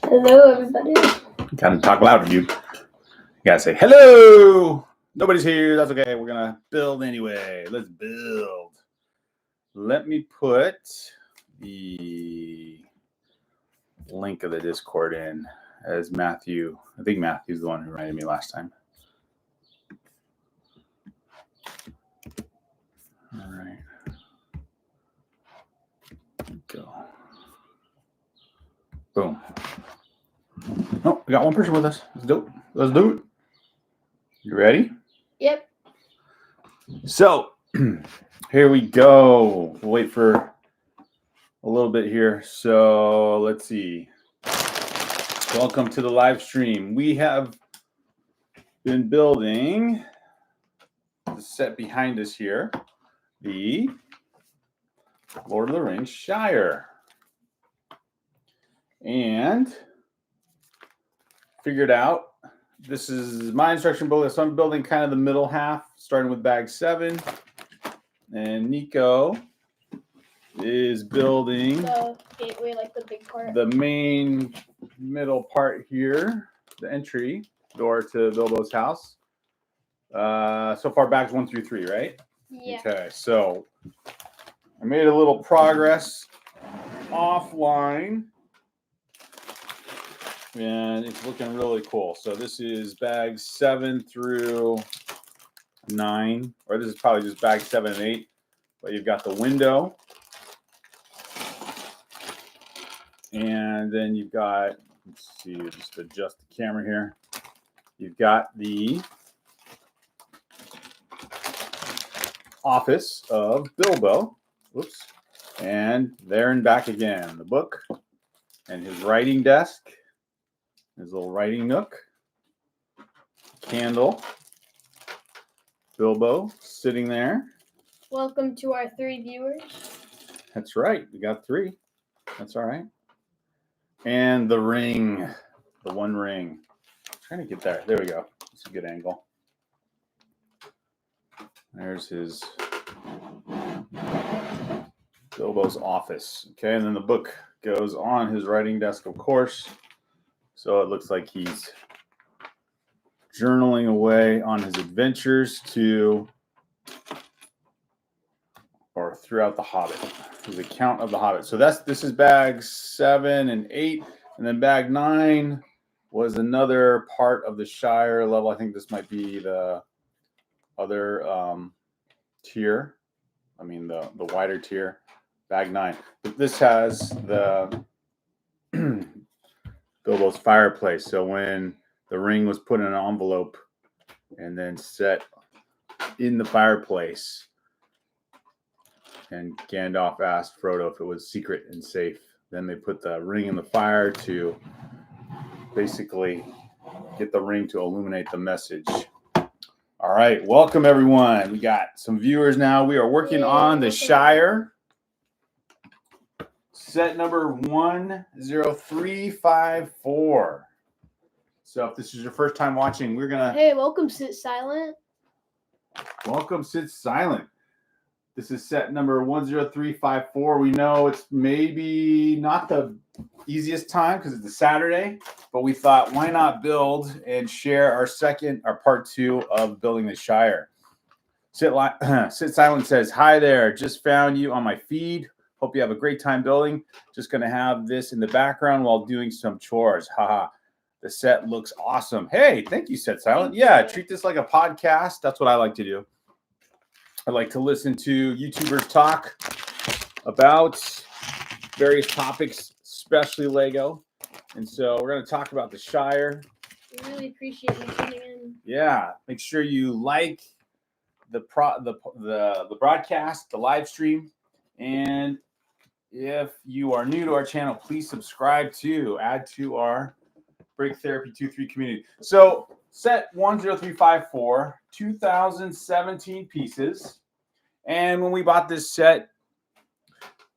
Hello, everybody. Gotta talk louder, dude. You gotta say hello. Nobody's here. That's okay. We're gonna build anyway. Let's build. Let me put the link of the Discord in as Matthew. I think Matthew's the one who reminded me last time. All right. Go. Boom. Oh, we got one person with us. Let's do it. Let's do it. You ready? Yep. So here we go. We'll wait for a little bit here. So let's see. Welcome to the live stream. We have been building the set behind us here, the Lord of the Rings Shire. And figured out this is my instruction book. So I'm building kind of the middle half, starting with bag 7. And Nico is building The gateway, like the big part. the main middle part here, the entry door to Bilbo's house. So far, bags 1 through 3, right? Yeah. Okay, so I made a little progress offline. And it's looking really cool. So this is bags 7 through 9, or this is probably just bag 7 and 8. But you've got the window, and then you've got, let's see, just adjust the camera here. You've got the office of Bilbo. Whoops. And there and back again, the book and his writing desk. His little writing nook, candle, Bilbo sitting there. Welcome to our 3 viewers. That's right, we got 3. That's all right. And the ring, the one ring. I'm trying to get there. There we go. It's a good angle. There's his Bilbo's office. Okay, and then the book goes on his writing desk, of course. So it looks like he's journaling away on his adventures throughout the Hobbit. His account of the Hobbit. So this is bags 7 and 8, and then bag 9 was another part of the Shire level. I think this might be the other tier. I mean the wider tier. Bag 9. But this has the Bilbo's fireplace. So when the ring was put in an envelope and then set in the fireplace, and Gandalf asked Frodo if it was secret and safe. Then they put the ring in the fire to basically get the ring to illuminate the message. All right, welcome everyone. We got some viewers now. We are working on the Shire. Set number 10354. So if this is your first time watching, we're gonna. Hey, welcome, Sit Silent. Welcome, Sit Silent. This is set number 10354. We know it's maybe not the easiest time because it's a Saturday, but we thought, why not build and share our part 2 of building the Shire. Sit Silent says, hi there. Just found you on my feed. Hope you have a great time building. Just going to have this in the background while doing some chores. Haha. The set looks awesome. Hey, thank you, Sit Silent. Yeah, treat this like a podcast. That's what I like to do. I like to listen to YouTubers talk about various topics, especially Lego. And so we're going to talk about the Shire. We really appreciate you tuning in. Yeah, make sure you like the broadcast, the live stream, and if you are new to our channel, please subscribe to add to our Break Therapy 2-3 community. So set 10354, 2017 pieces. And when we bought this set,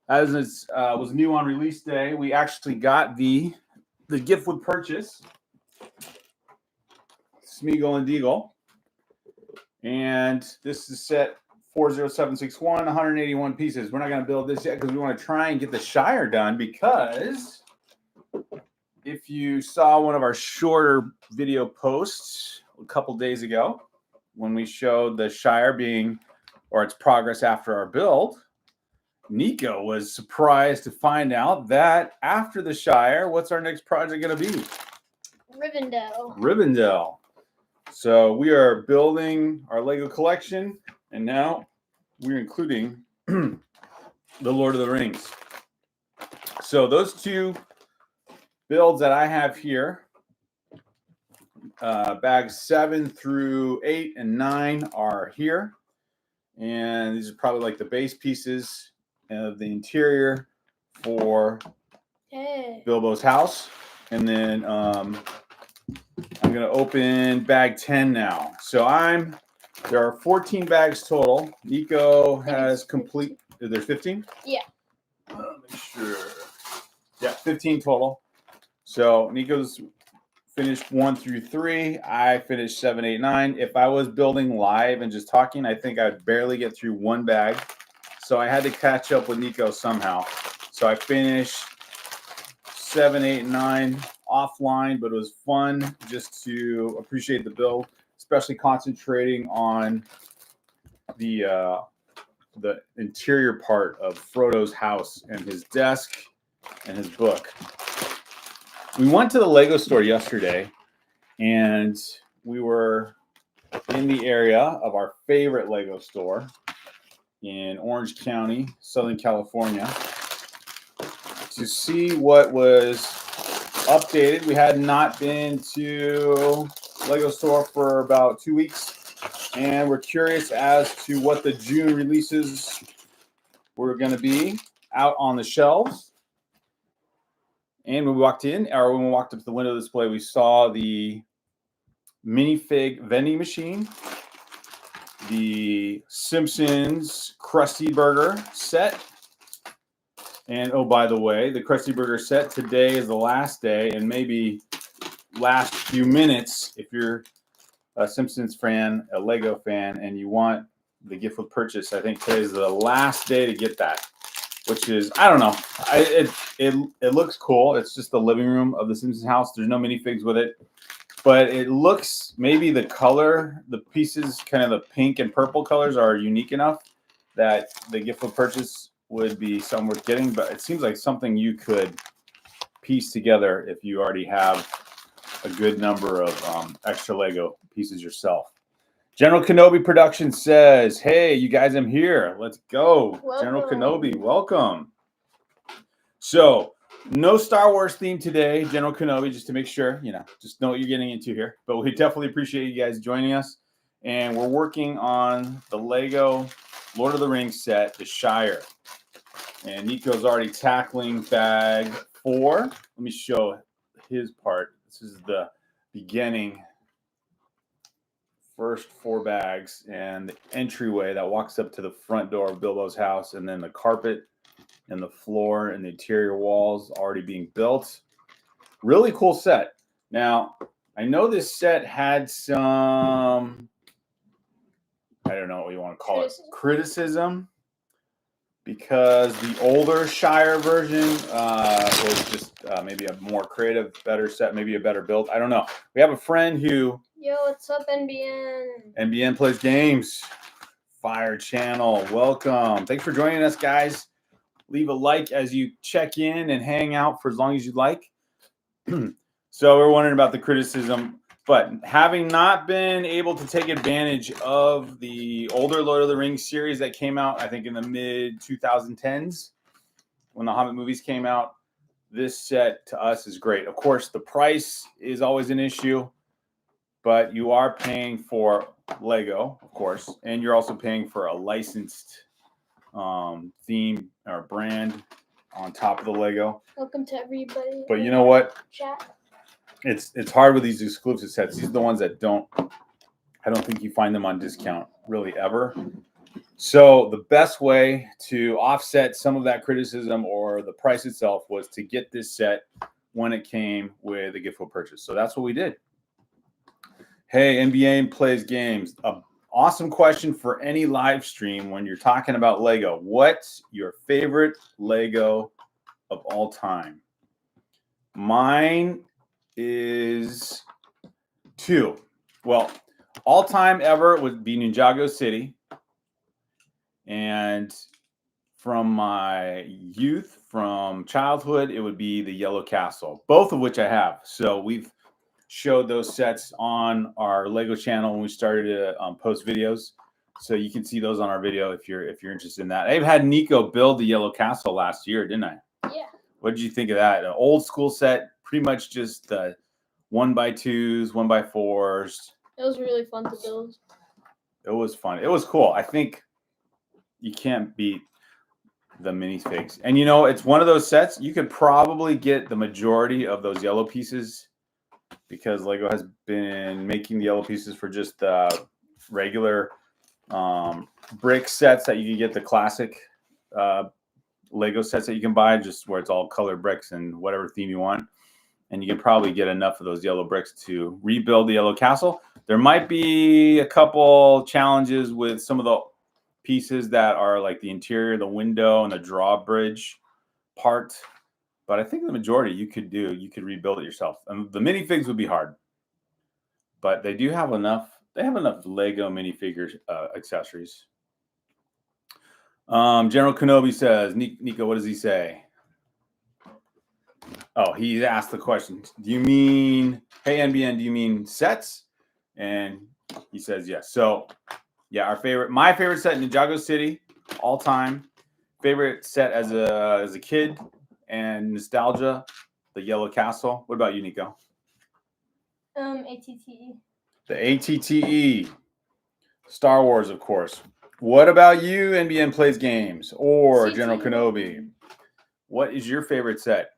as it was new on release day, we actually got the gift with purchase, Smeagol and Deagle. And this is set 40761, 181 pieces. We're not going to build this yet because we want to try and get the Shire done, because if you saw one of our shorter video posts a couple days ago when we showed the Shire being, or its progress after our build, Nico was surprised to find out that after the Shire, what's our next project going to be? Rivendell. Rivendell. So we are building our Lego collection, and now we're including the Lord of the Rings. So those two builds that I have here, bags 7 through 8 and 9 are here. And these are probably like the base pieces of the interior for Bilbo's house. And then I'm going to open bag 10 now. So there are 14 bags total. Nico has complete, there's 15? Yeah. Make sure. Yeah, 15 total. So Nico's finished 1 through 3. I finished 7, 8, 9. If I was building live and just talking, I think I'd barely get through one bag. So I had to catch up with Nico somehow. So I finished 7, 8, 9 offline, but it was fun just to appreciate the build, especially concentrating on the interior part of Frodo's house and his desk and his book. We went to the Lego store yesterday, and we were in the area of our favorite Lego store in Orange County, Southern California, to see what was updated. We had not been to Lego store for about 2 weeks, and we're curious as to what the June releases were going to be out on the shelves. And when we walked in, or when we walked up to the window display, we saw the minifig vending machine, the Simpsons Krusty Burger set. And oh, by the way, the Krusty Burger set, today is the last day, and maybe last few minutes, if you're a Simpsons fan, a Lego fan, and you want the gift with purchase, I think today is the last day to get that. Which is, I don't know. It looks cool. It's just the living room of the Simpsons house. There's no minifigs with it. But it looks, maybe the color, the pieces, kind of the pink and purple colors are unique enough that the gift with purchase would be something worth getting. But it seems like something you could piece together if you already have a good number of extra Lego pieces yourself. General Kenobi Production says, hey, you guys, I'm here. Let's go. Welcome. General Kenobi, welcome. So, no Star Wars theme today, General Kenobi, just to make sure, just know what you're getting into here. But we definitely appreciate you guys joining us. And we're working on the Lego Lord of the Rings set, the Shire. And Nico's already tackling bag 4. Let me show his part. This is the beginning. First 4 bags and the entryway that walks up to the front door of Bilbo's house, and then the carpet and the floor and the interior walls already being built. Really cool set. Now, I know this set had some, I don't know what you want to call it, criticism, because the older Shire version was just maybe a more creative, better set, maybe a better build. I don't know. We have a friend who... Yo, what's up, NBN? NBN Plays Games. Fire Channel. Welcome. Thanks for joining us, guys. Leave a like as you check in and hang out for as long as you'd like. So we're wondering about the criticism, but having not been able to take advantage of the older Lord of the Rings series that came out, I think in the mid-2010s, when the Hobbit movies came out, this set to us is great. Of course, the price is always an issue, but you are paying for Lego, of course, and you're also paying for a licensed theme or brand on top of the Lego. Welcome to everybody. But you know what? Chat. It's hard with these exclusive sets. These are the ones that I don't think you find them on discount really ever. So the best way to offset some of that criticism or the price itself was to get this set when it came with a gift with purchase. So that's what we did. Hey, NBA Plays Games. Awesome question for any live stream when you're talking about Lego. What's your favorite Lego of all time? Mine is 2. Well, all time ever would be Ninjago City. And from my youth, from childhood, it would be the Yellow Castle, both of which I have. So we've showed those sets on our Lego channel when we started to post videos. So you can see those on our video if you're interested in that. I had Nico build the Yellow Castle last year, didn't I? Yeah. What did you think of that? An old school set, pretty much just 1x2s, 1x4s. It was really fun to build. It was fun. It was cool. I think you can't beat the minifigs. And it's one of those sets you could probably get the majority of those yellow pieces because Lego has been making the yellow pieces for just regular brick sets that you can get, the classic Lego sets that you can buy, just where it's all colored bricks and whatever theme you want. And you can probably get enough of those yellow bricks to rebuild the Yellow Castle. There might be a couple challenges with some of the pieces that are like the interior, the window, and the drawbridge part. But I think the majority you could rebuild it yourself. And the minifigs would be hard. But they do have enough. They have enough Lego minifigure accessories. General Kenobi says, Nico, what does he say? Oh, he asked the question. Do you mean, hey, NBN, do you mean sets? And he says yes. So, yeah, my favorite set, Ninjago City, all time. Favorite set as a kid and nostalgia, the Yellow Castle. What about you, Nico? ATTE. The ATTE. Star Wars, of course. What about you, NBN Plays Games or General Kenobi? What is your favorite set?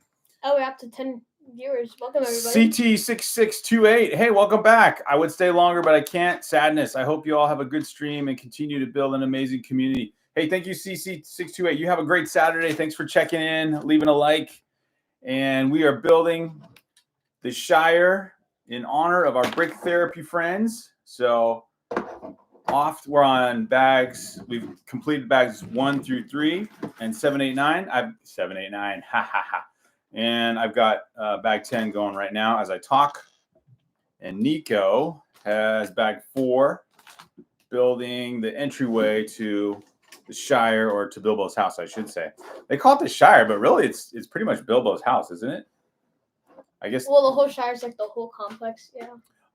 Oh, we're up to 10 viewers. Welcome, everybody. CT6628. Hey, welcome back. I would stay longer, but I can't. Sadness. I hope you all have a good stream and continue to build an amazing community. Hey, thank you, CC628. You have a great Saturday. Thanks for checking in, leaving a like. And we are building the Shire in honor of our brick therapy friends. So we're on bags. We've completed bags 1 through 3 and 7, 8, 9. 7, 8, 9. Ha ha ha. And I've got bag 10 going right now as I talk. And Nico has bag 4, building the entryway to the Shire, or to Bilbo's house, I should say. They call it the Shire, but really it's pretty much Bilbo's house, isn't it? I guess. Well, the whole Shire is like the whole complex, yeah.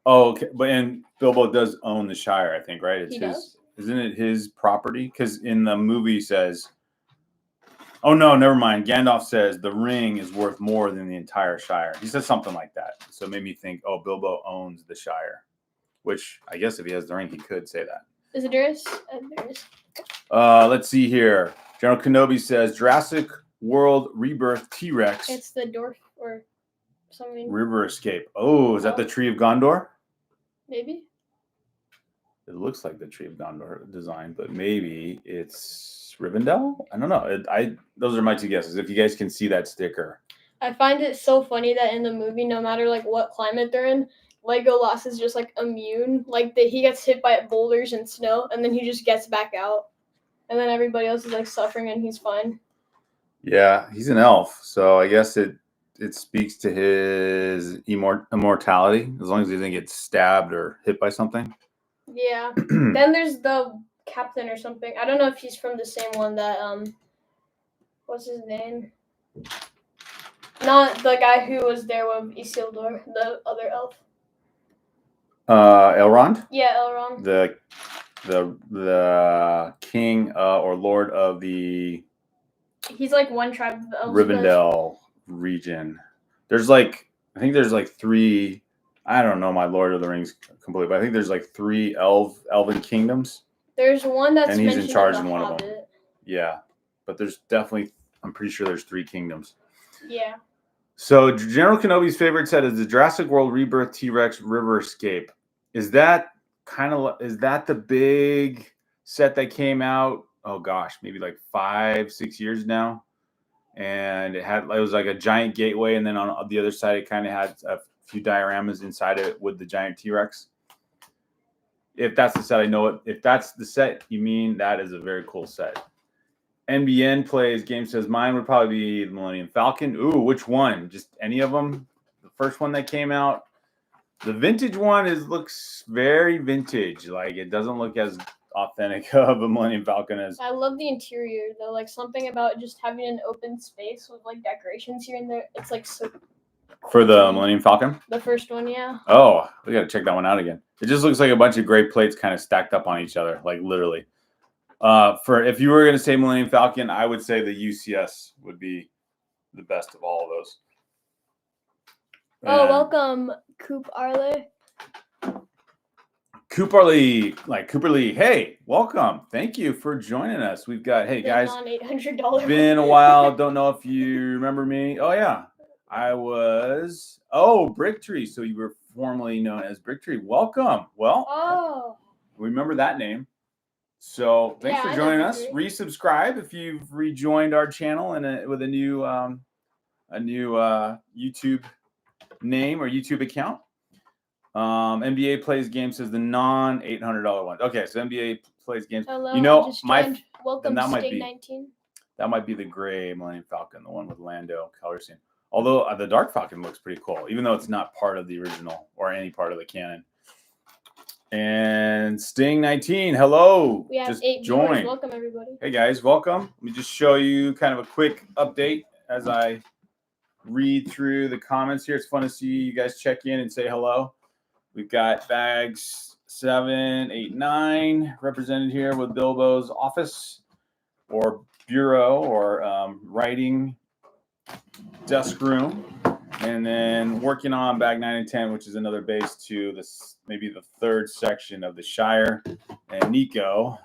Oh, okay. And Bilbo does own the Shire, I think, right? It's he his. Does? Isn't it his property? Because in the movie says. Oh, no, never mind. Gandalf says the ring is worth more than the entire Shire. He says something like that. So it made me think, oh, Bilbo owns the Shire. Which, I guess if he has the ring, he could say that. Is it yours? There is. Let's see here. General Kenobi says Jurassic World Rebirth T-Rex. It's the dwarf or something. River Escape. Oh, is that the Tree of Gondor? Maybe. It looks like the Tree of Gondor design, but maybe it's Rivendell? I don't know. Those are my 2 guesses. If you guys can see that sticker. I find it so funny that in the movie, no matter like what climate they're in, Legolas is just like immune. Like he gets hit by boulders and snow, and then he just gets back out, and then everybody else is like suffering, and he's fine. Yeah, he's an elf, so I guess it speaks to his immortality as long as he doesn't get stabbed or hit by something. Yeah. Then there's the captain or something. I don't know if he's from the same one that what's his name? Not the guy who was there with Isildur, the other elf. Elrond? Yeah, Elrond. The king or lord of the He's like one tribe of the elves. Rivendell region. I think there's 3. I don't know my Lord of the Rings completely, but I think there's 3 elven kingdoms. There's one that's and he's in charge in the one Hobbit. of them. Yeah, but there's definitely. I'm pretty sure there's 3 kingdoms. Yeah. So General Kenobi's favorite set is the Jurassic World Rebirth T-Rex River Escape. Is that the big set that came out? Oh gosh, maybe 5, 6 years now. And it was like a giant gateway, and then on the other side, it kind of had a few dioramas inside it with the giant T-Rex. If that's the set, I know it. If that's the set you mean, that is a very cool set. NBN plays game says mine would probably be the Millennium Falcon. Ooh, which one? Just any of them? The first one that came out. The vintage one looks very vintage. Like it doesn't look as authentic of a Millennium Falcon as. I love the interior though. Like something about just having an open space with like decorations here and there. It's like so. For the Millennium Falcon? The first one, yeah. Oh, we got to check that one out again. It just looks like a bunch of gray plates kind of stacked up on each other, like literally. For if you were going to say Millennium Falcon, I would say the UCS would be the best of all of those. Oh, welcome, Coop Arley. Cooper Lee. Hey, welcome. Thank you for joining us. We've got, hey guys, $800. Been a while. Don't know if you remember me. Oh yeah, I was. Oh, Bricktree. So you were formerly known as Bricktree. Welcome. Well, remember that name. So thanks for joining us. Resubscribe if you've rejoined our channel and with a new YouTube name or YouTube account. NBA plays games as the non $800 one. Okay, so NBA plays games. Hello, welcome that Sting 19. That might be the gray Millennium Falcon, the one with Lando color scheme. Although the Dark Falcon looks pretty cool, even though it's not part of the original or any part of the canon. And Sting 19, hello. We have just 8 viewers. Welcome everybody. Hey guys, welcome. Let me just show you kind of a quick update as I read through the comments here. It's fun to see you guys check in and say hello. We've got bags 7, 8, 9 represented here with Bilbo's office or bureau or writing desk room. And then working on bag 9 and 10, which is another base to this, maybe the third section of the Shire. And Nico,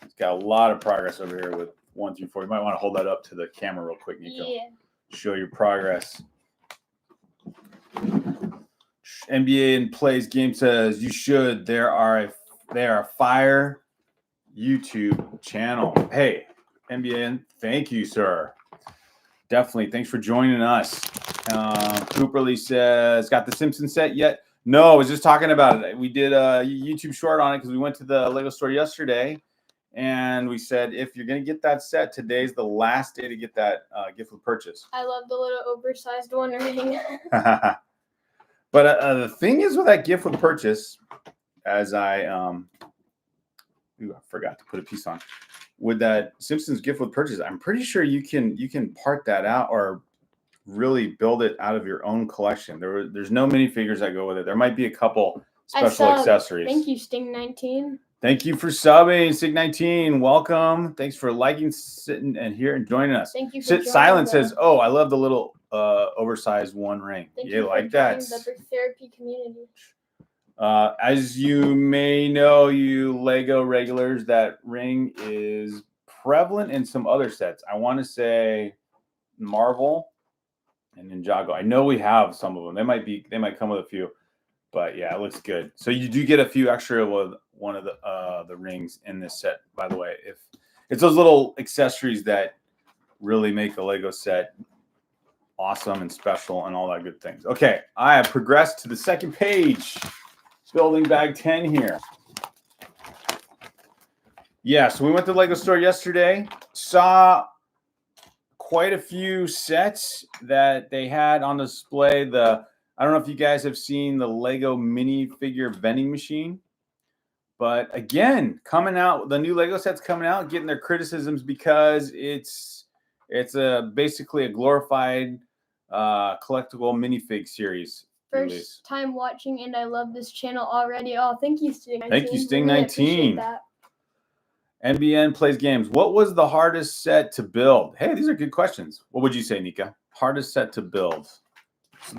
he's got a lot of progress over here with 1 through 4. You might want to hold that up to the camera real quick, Nico. Yeah. Show your progress. NBA and Plays Game says you should. They are a fire YouTube channel. Hey, NBA, thank you, sir. Definitely. Thanks for joining us. Cooperly says, got the Simpsons set yet? No, I was just talking about it. We did a YouTube short on it because we went to the Lego store yesterday. And we said, if you're going to get that set, today's the last day to get that gift with purchase. I love the little oversized one ring. But the thing is with that gift with purchase, as I forgot to put a piece on. With that Simpsons gift with purchase, I'm pretty sure you can part that out or really build it out of your own collection. There's no minifigures that go with it. There might be a couple special accessories. Thank you, Sting 19. Thank you for subbing, Sting 19. Welcome. Thanks for liking, sitting, and here and joining us. Thank you for joining. Silent says, "Oh, I love the little oversized one ring." Thank you like that? The brick therapy community. As you may know, you Lego regulars, that ring is prevalent in some other sets. I want to say Marvel and Ninjago. I know we have some of them. They might come with a few, but yeah, it looks good. So you do get a few extra with one of the rings in this set, by the way. If it's those little accessories that really make the Lego set awesome and special and all that good things. Okay, I have progressed to the second page. Building bag 10 here. Yeah, so we went to the Lego store yesterday, saw quite a few sets that they had on display. I don't know if you guys have seen the Lego minifigure vending machine, but again, coming out, the new Lego sets coming out, getting their criticisms because it's basically a glorified collectible minifig series. First time watching, and I love this channel already. Oh, thank you, Sting 19. Thank you, Sting 19. NBN Plays Games. What was the hardest set to build? Hey, these are good questions. What would you say, Nika? Hardest set to build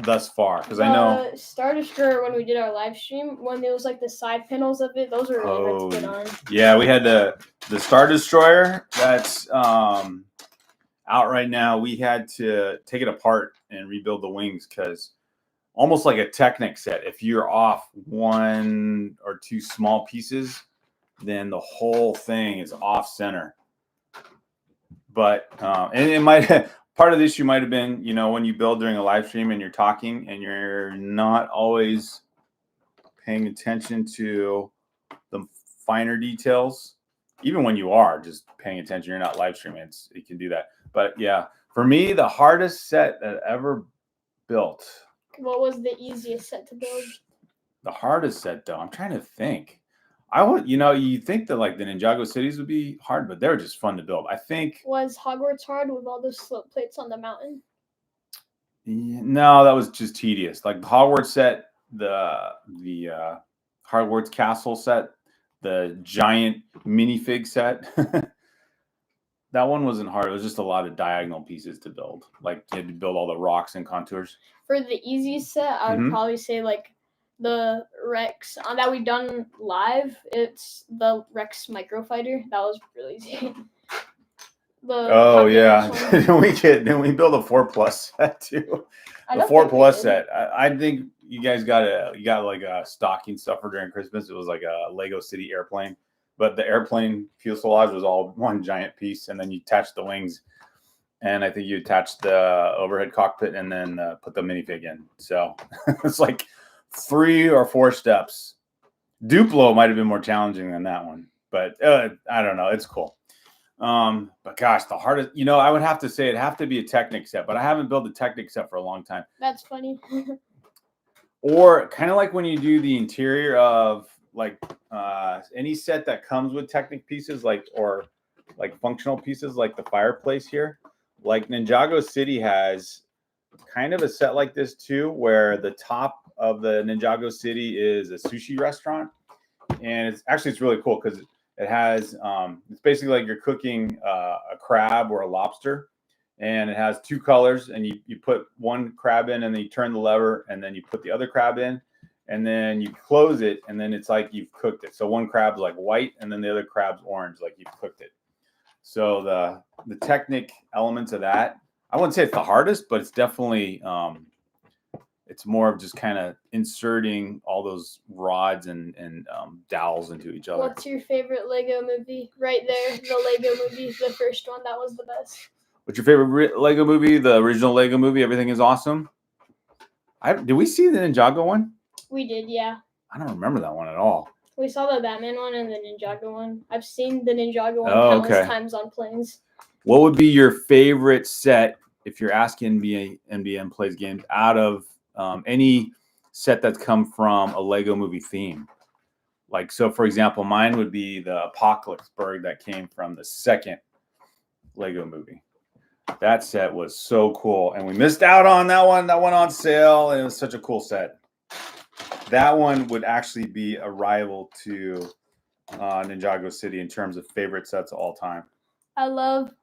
thus far? Because I know Star Destroyer, when we did our live stream, when there was like the side panels of it, those were really hard to get on. Yeah, we had the Star Destroyer that's out right now. We had to take it apart and rebuild the wings because almost like a Technic set. If you're off 1 or 2 small pieces, then the whole thing is off center. But and it might part of the issue might have been, when you build during a live stream and you're talking and you're not always paying attention to the finer details. even when you are just paying attention, you're not live streaming. You can do that. But yeah, for me, the hardest set that I ever built. What was the easiest set to build? The hardest set, though, I'm trying to think. I would, you think that like the Ninjago cities would be hard, but they're just fun to build. I think. Was Hogwarts hard with all those slope plates on the mountain? No, that was just tedious. Like the Hogwarts set, the Hogwarts castle set, the giant minifig set. That one wasn't hard. It was just a lot of diagonal pieces to build. Like you had to build all the rocks and contours. For the easy set, I would probably say like the Rex that we done live. It's the Rex Microfighter. That was really easy. Oh yeah, didn't we build a 4+ set too? The 4+ set. I think you guys got like a stocking stuffer during Christmas. It was like a Lego City airplane, but the airplane fuselage was all one giant piece, and then you attached the wings, and I think you attached the overhead cockpit, and then put the minifig in. So it's like 3 or 4 steps. Duplo might have been more challenging than that one, but I don't know. It's cool. But gosh, the hardest, I would have to say it'd have to be a Technic set, but I haven't built a Technic set for a long time. That's funny. Or kind of like when you do the interior of like any set that comes with Technic pieces, or functional pieces, like the fireplace here. Like Ninjago City has kind of a set like this too, where the top of the Ninjago City is a sushi restaurant, and it's really cool because it has it's basically like you're cooking a crab or a lobster, and it has 2 colors, and you put one crab in, and then you turn the lever, and then you put the other crab in, and then you close it, and then it's like you've cooked it. So one crab's like white, and then the other crab's orange, like you've cooked it. So the Technic elements of that, I wouldn't say it's the hardest, but it's definitely it's more of just kind of inserting all those rods and dowels into each other. What's your favorite Lego movie? Right there, the Lego movie, the first one. That was the best. What's your favorite Lego movie? The original Lego movie, Everything is Awesome? Did we see the Ninjago one? We did, yeah. I don't remember that one at all. We saw the Batman one and the Ninjago one. I've seen the Ninjago one countless times on planes. What would be your favorite set if you're asking NBN plays games out of any set that's come from a Lego movie theme? Like, so for example, mine would be the Apocalypse Berg that came from the second Lego movie. That set was so cool, and we missed out on that one. That went on sale, and it was such a cool set. That one would actually be a rival to Ninjago City in terms of favorite sets of all time. I love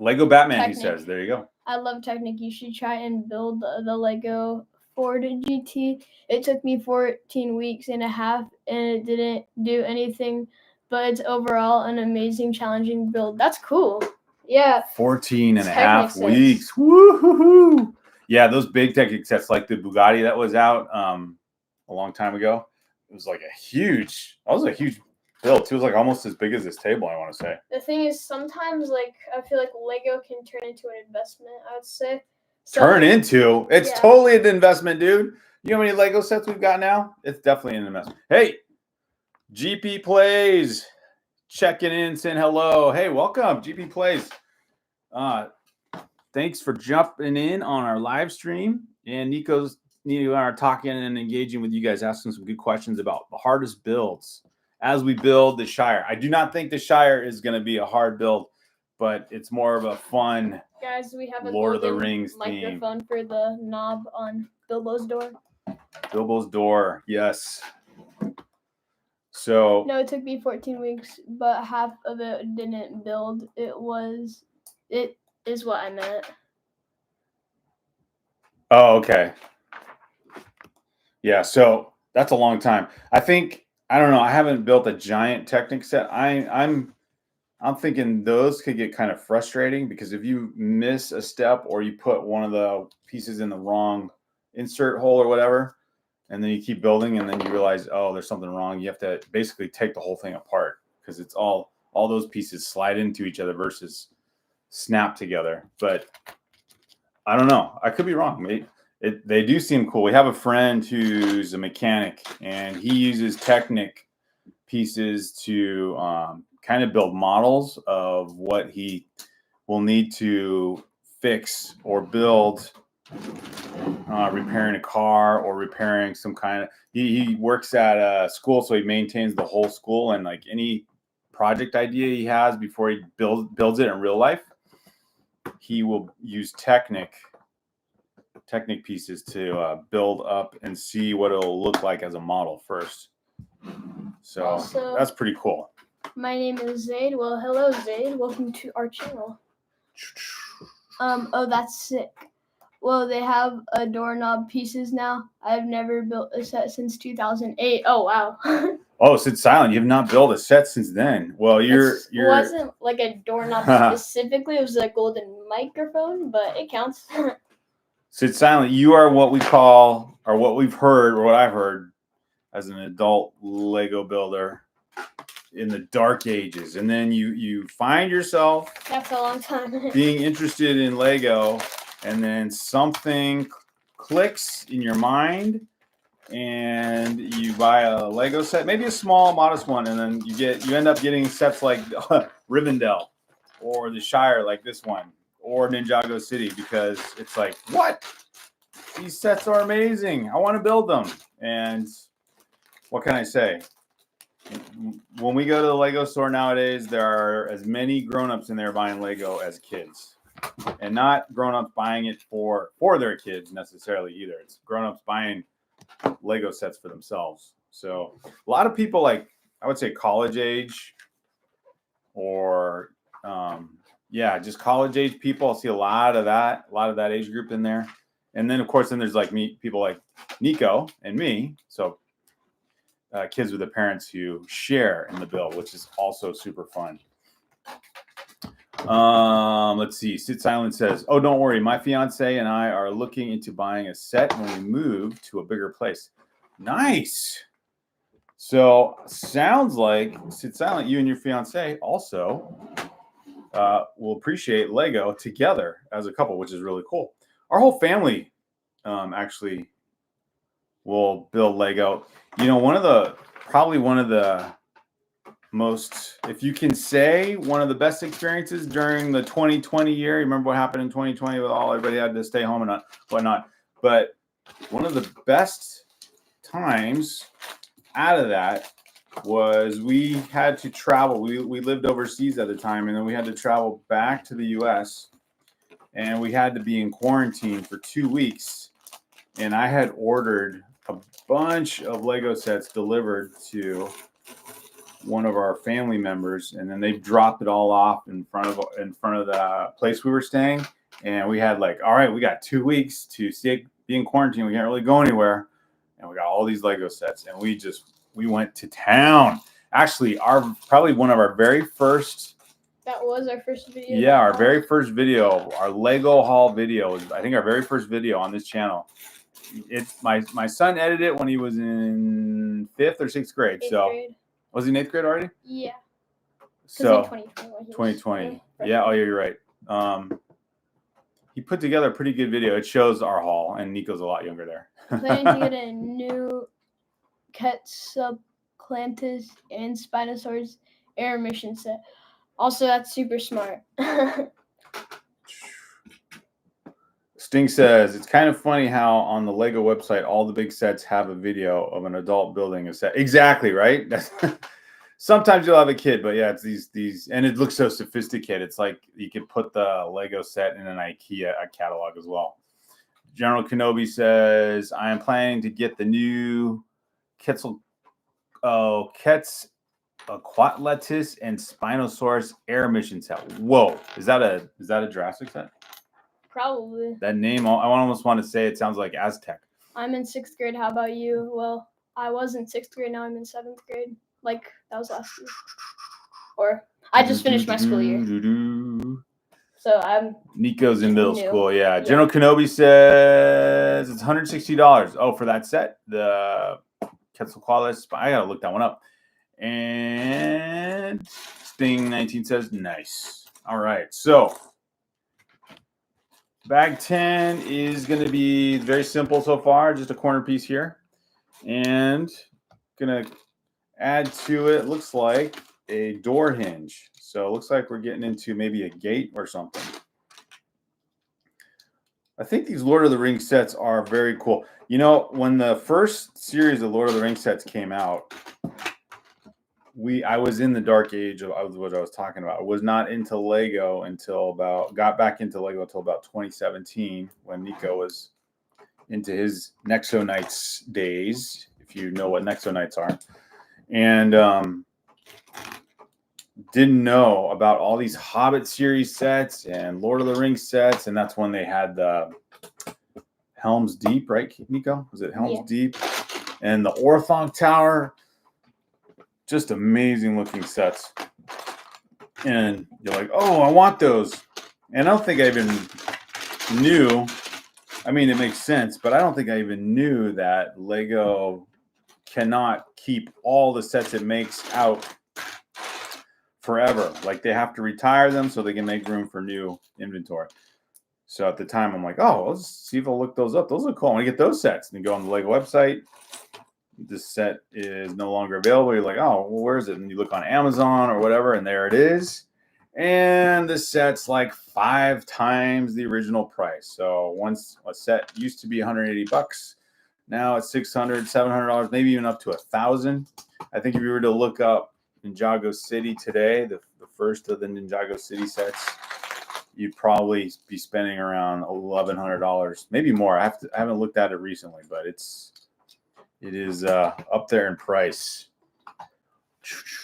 Lego Batman, Technic. He says. There you go. I love Technic. You should try and build the Lego Ford GT. It took me 14 weeks and a half, and it didn't do anything, but it's overall an amazing, challenging build. That's cool. Yeah. 14 and a half weeks. Woo-hoo-hoo. Yeah, those big Technic sets, like the Bugatti that was out a long time ago, it was like a huge build too. It was like almost as big as this table, I want to say. The thing is, sometimes I feel like Lego can turn into an investment, I would say. So, it's totally an investment, dude. You know how many Lego sets we've got now? It's definitely an investment. Hey, GP Plays checking in, saying hello. Hey, welcome, GP Plays. Thanks for jumping in on our live stream. And Nico and I are talking and engaging with you guys, asking some good questions about the hardest builds as we build the Shire. I do not think the Shire is going to be a hard build, but it's more of a fun, guys, we have a Lord of the Rings microphone for the knob on Bilbo's door. Bilbo's door, yes. So no, it took me 14 weeks, but half of it didn't build. It is what I meant. Oh, okay. Yeah, so that's a long time. I don't know. I haven't built a giant Technic set. I'm thinking those could get kind of frustrating because if you miss a step or you put one of the pieces in the wrong insert hole or whatever, and then you keep building and then you realize, oh, there's something wrong. You have to basically take the whole thing apart because it's all those pieces slide into each other versus snap together. But I don't know. I could be wrong, mate. They do seem cool. We have a friend who's a mechanic, and he uses Technic pieces to kind of build models of what he will need to fix or build, repairing a car or repairing some kind of. He works at a school, so he maintains the whole school, and like any project idea he has before he builds it in real life, he will use Technic pieces to build up and see what it'll look like as a model first. So Also, that's pretty cool. My name is Zaid. Well, hello, Zaid. Welcome to our channel. Oh, that's sick. Well, they have a doorknob pieces now. I've never built a set since 2008. Oh, wow. Oh, Sid Silent, you have not built a set since then. Well, It wasn't like a doorknob specifically. It was a golden microphone, but it counts. Sid Silent, you are what we call, or what we've heard, or what I've heard, as an adult Lego builder in the dark ages. And then you find yourself That's a long time. being interested in Lego, and then something clicks in your mind, and you buy a Lego set, maybe a small, modest one, and then you end up getting sets like Rivendell or the Shire, like this one, or Ninjago City, because it's like, what? These sets are amazing. I want to build them. And what can I say? When we go to the Lego store nowadays, there are as many grown-ups in there buying Lego as kids. And not grown-ups buying it for their kids necessarily either. It's grown-ups buying Lego sets for themselves. So a lot of people, like, I would say college age, or just college age people. I'll see a lot of that age group in there. And then of course, then there's like people like Nico and me. So kids with their parents who share in the build, which is also super fun. Let's see. Sid Silent says, "Oh, don't worry. My fiance and I are looking into buying a set when we move to a bigger place." Nice. So sounds like, Sid Silent, you and your fiance also will appreciate Lego together as a couple, which is really cool. Our whole family actually will build Lego. You know, probably one of the most, if you can say, one of the best experiences during the 2020 year. You remember what happened in 2020 with everybody had to stay home and whatnot. But one of the best times out of that was we had to travel. We lived overseas at the time, and then we had to travel back to the US, and we had to be in quarantine for 2 weeks. And I had ordered a bunch of Lego sets delivered to one of our family members, and then they dropped it all off in front of the place we were staying. And we had like, all right, we got 2 weeks to be in quarantine. We can't really go anywhere. And we got all these Lego sets, and we went to town. Actually, probably one of our very first. That was our first video. Yeah, our very first video, our Lego haul video, was, I think, our very first video on this channel. My son edited it when he was in 5th or 6th grade. Was he in 8th grade already? Yeah. So 2020. Yeah. Oh, yeah, you're right. He put together a pretty good video. It shows our haul, and Nico's a lot younger there. Planning to get a new Quetzalcoatlus and Spinosaurus air mission set. Also, that's super smart. Sting says, it's kind of funny how on the Lego website, all the big sets have a video of an adult building a set. Exactly, right? Sometimes you'll have a kid, but yeah, it's these, and it looks so sophisticated. It's like you could put the Lego set in an IKEA catalog as well. General Kenobi says, I am planning to get the new Quetzalcoatlus and Spinosaurus air mission set. Whoa, is that a Jurassic set? Probably. That name, I almost want to say it sounds like Aztec. I'm in 6th grade. How about you? Well, I was in 6th grade. Now I'm in 7th grade. Like, that was last year. Or I just finished my school year. So I'm. Nico's in middle school. Yeah. General Kenobi says it's $160. Oh, for that set, the Quetzalcoatlus. I gotta look that one up. And Sting 19 says nice. All right, so bag 10 is going to be very simple so far, just a corner piece here, and gonna add to it. Looks like a door hinge. So it looks like we're getting into maybe a gate or something. I think these Lord of the Rings sets are very cool. You know, when the first series of Lord of the Rings sets came out, I was in the dark age of what I was talking about. I was not into Lego got back into Lego until about 2017 when Nico was into his Nexo Knights days, if you know what Nexo Knights are. And didn't know about all these Hobbit series sets and Lord of the Rings sets. And that's when they had the Helm's Deep, right, Nico? Was it Helm's Deep? And the Orthonc Tower. Just amazing looking sets. And you're like, oh, I want those. And I don't think I even knew. I mean, it makes sense, but I don't think I even knew that Lego cannot keep all the sets it makes out forever. Like they have to retire them so they can make room for new inventory. So at the time, I'm like, oh, let's see if I'll look those up. Those look cool. I want to get those sets. And you go on the Lego website. This set is no longer available. You're like, oh, well, where is it? And you look on Amazon or whatever, and there it is. And the set's like 5 times the original price. So once a set used to be $180, now it's $600, $700, maybe even up to $1,000. I think if you were to look up Ninjago City today, the first of the Ninjago City sets, you'd probably be spending around $1,100, maybe more. I haven't looked at it recently, but it is up there in price.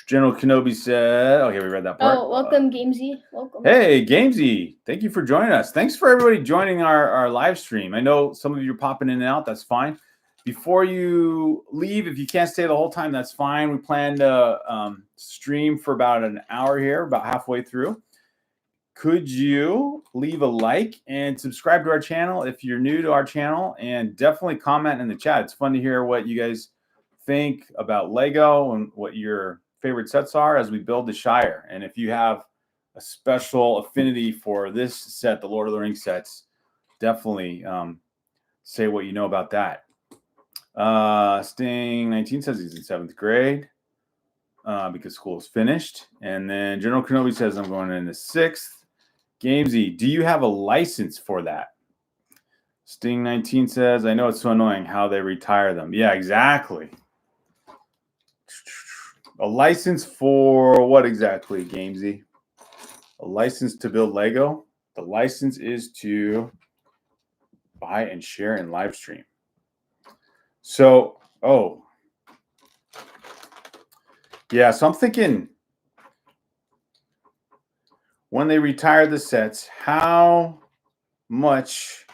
General Kenobi said, okay, we read that part. Oh, welcome, Gamesy. Welcome. Hey, Gamesy. Thank you for joining us. Thanks for everybody joining our live stream. I know some of you are popping in and out. That's fine. Before you leave, if you can't stay the whole time, that's fine. We plan to stream for about an hour here, about halfway through. Could you leave a like and subscribe to our channel if you're new to our channel, and definitely comment in the chat. It's fun to hear what you guys think about Lego and what your favorite sets are as we build the Shire. And if you have a special affinity for this set, the Lord of the Rings sets, definitely say what you know about that. Sting 19 says he's in 7th grade because school is finished. And then General Kenobi says I'm going into 6th. Gamesy, do you have a license for that? Sting 19 says, I know it's so annoying how they retire them. Yeah, exactly. A license for what exactly, Gamesy? A license to build Lego? The license is to buy and share in live stream. So, yeah, so I'm thinking when they retire the sets, how much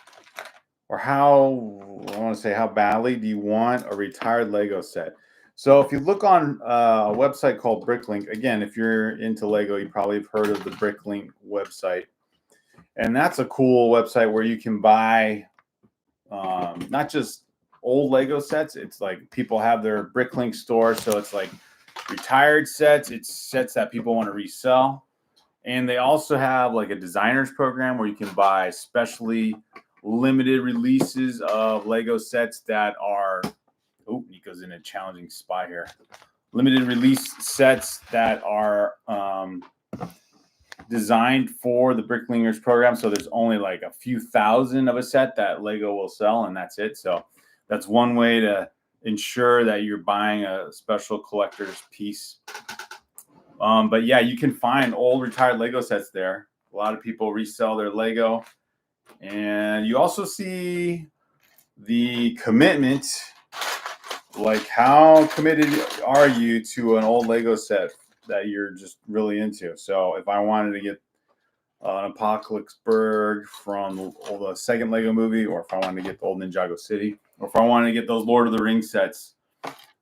or how badly do you want a retired Lego set? So if you look on a website called Bricklink, again, if you're into Lego, you probably have heard of the Bricklink website. And that's a cool website where you can buy not just old Lego sets. It's like people have their Bricklink store. So it's like retired sets. It's sets that people want to resell. And they also have like a designer's program where you can buy specially limited releases of Lego sets that are, oh, Nico's in a challenging spot here. Limited release sets that are designed for the Bricklingers program. So there's only like a few thousand of a set that Lego will sell, and that's it. So that's one way to ensure that you're buying a special collector's piece. But yeah, you can find old retired Lego sets there. A lot of people resell their Lego. And you also see the commitment, like how committed are you to an old Lego set that you're just really into. So if I wanted to get an Apocalypseburg from the second Lego movie, or if I wanted to get the old Ninjago City, or if I wanted to get those Lord of the Rings sets,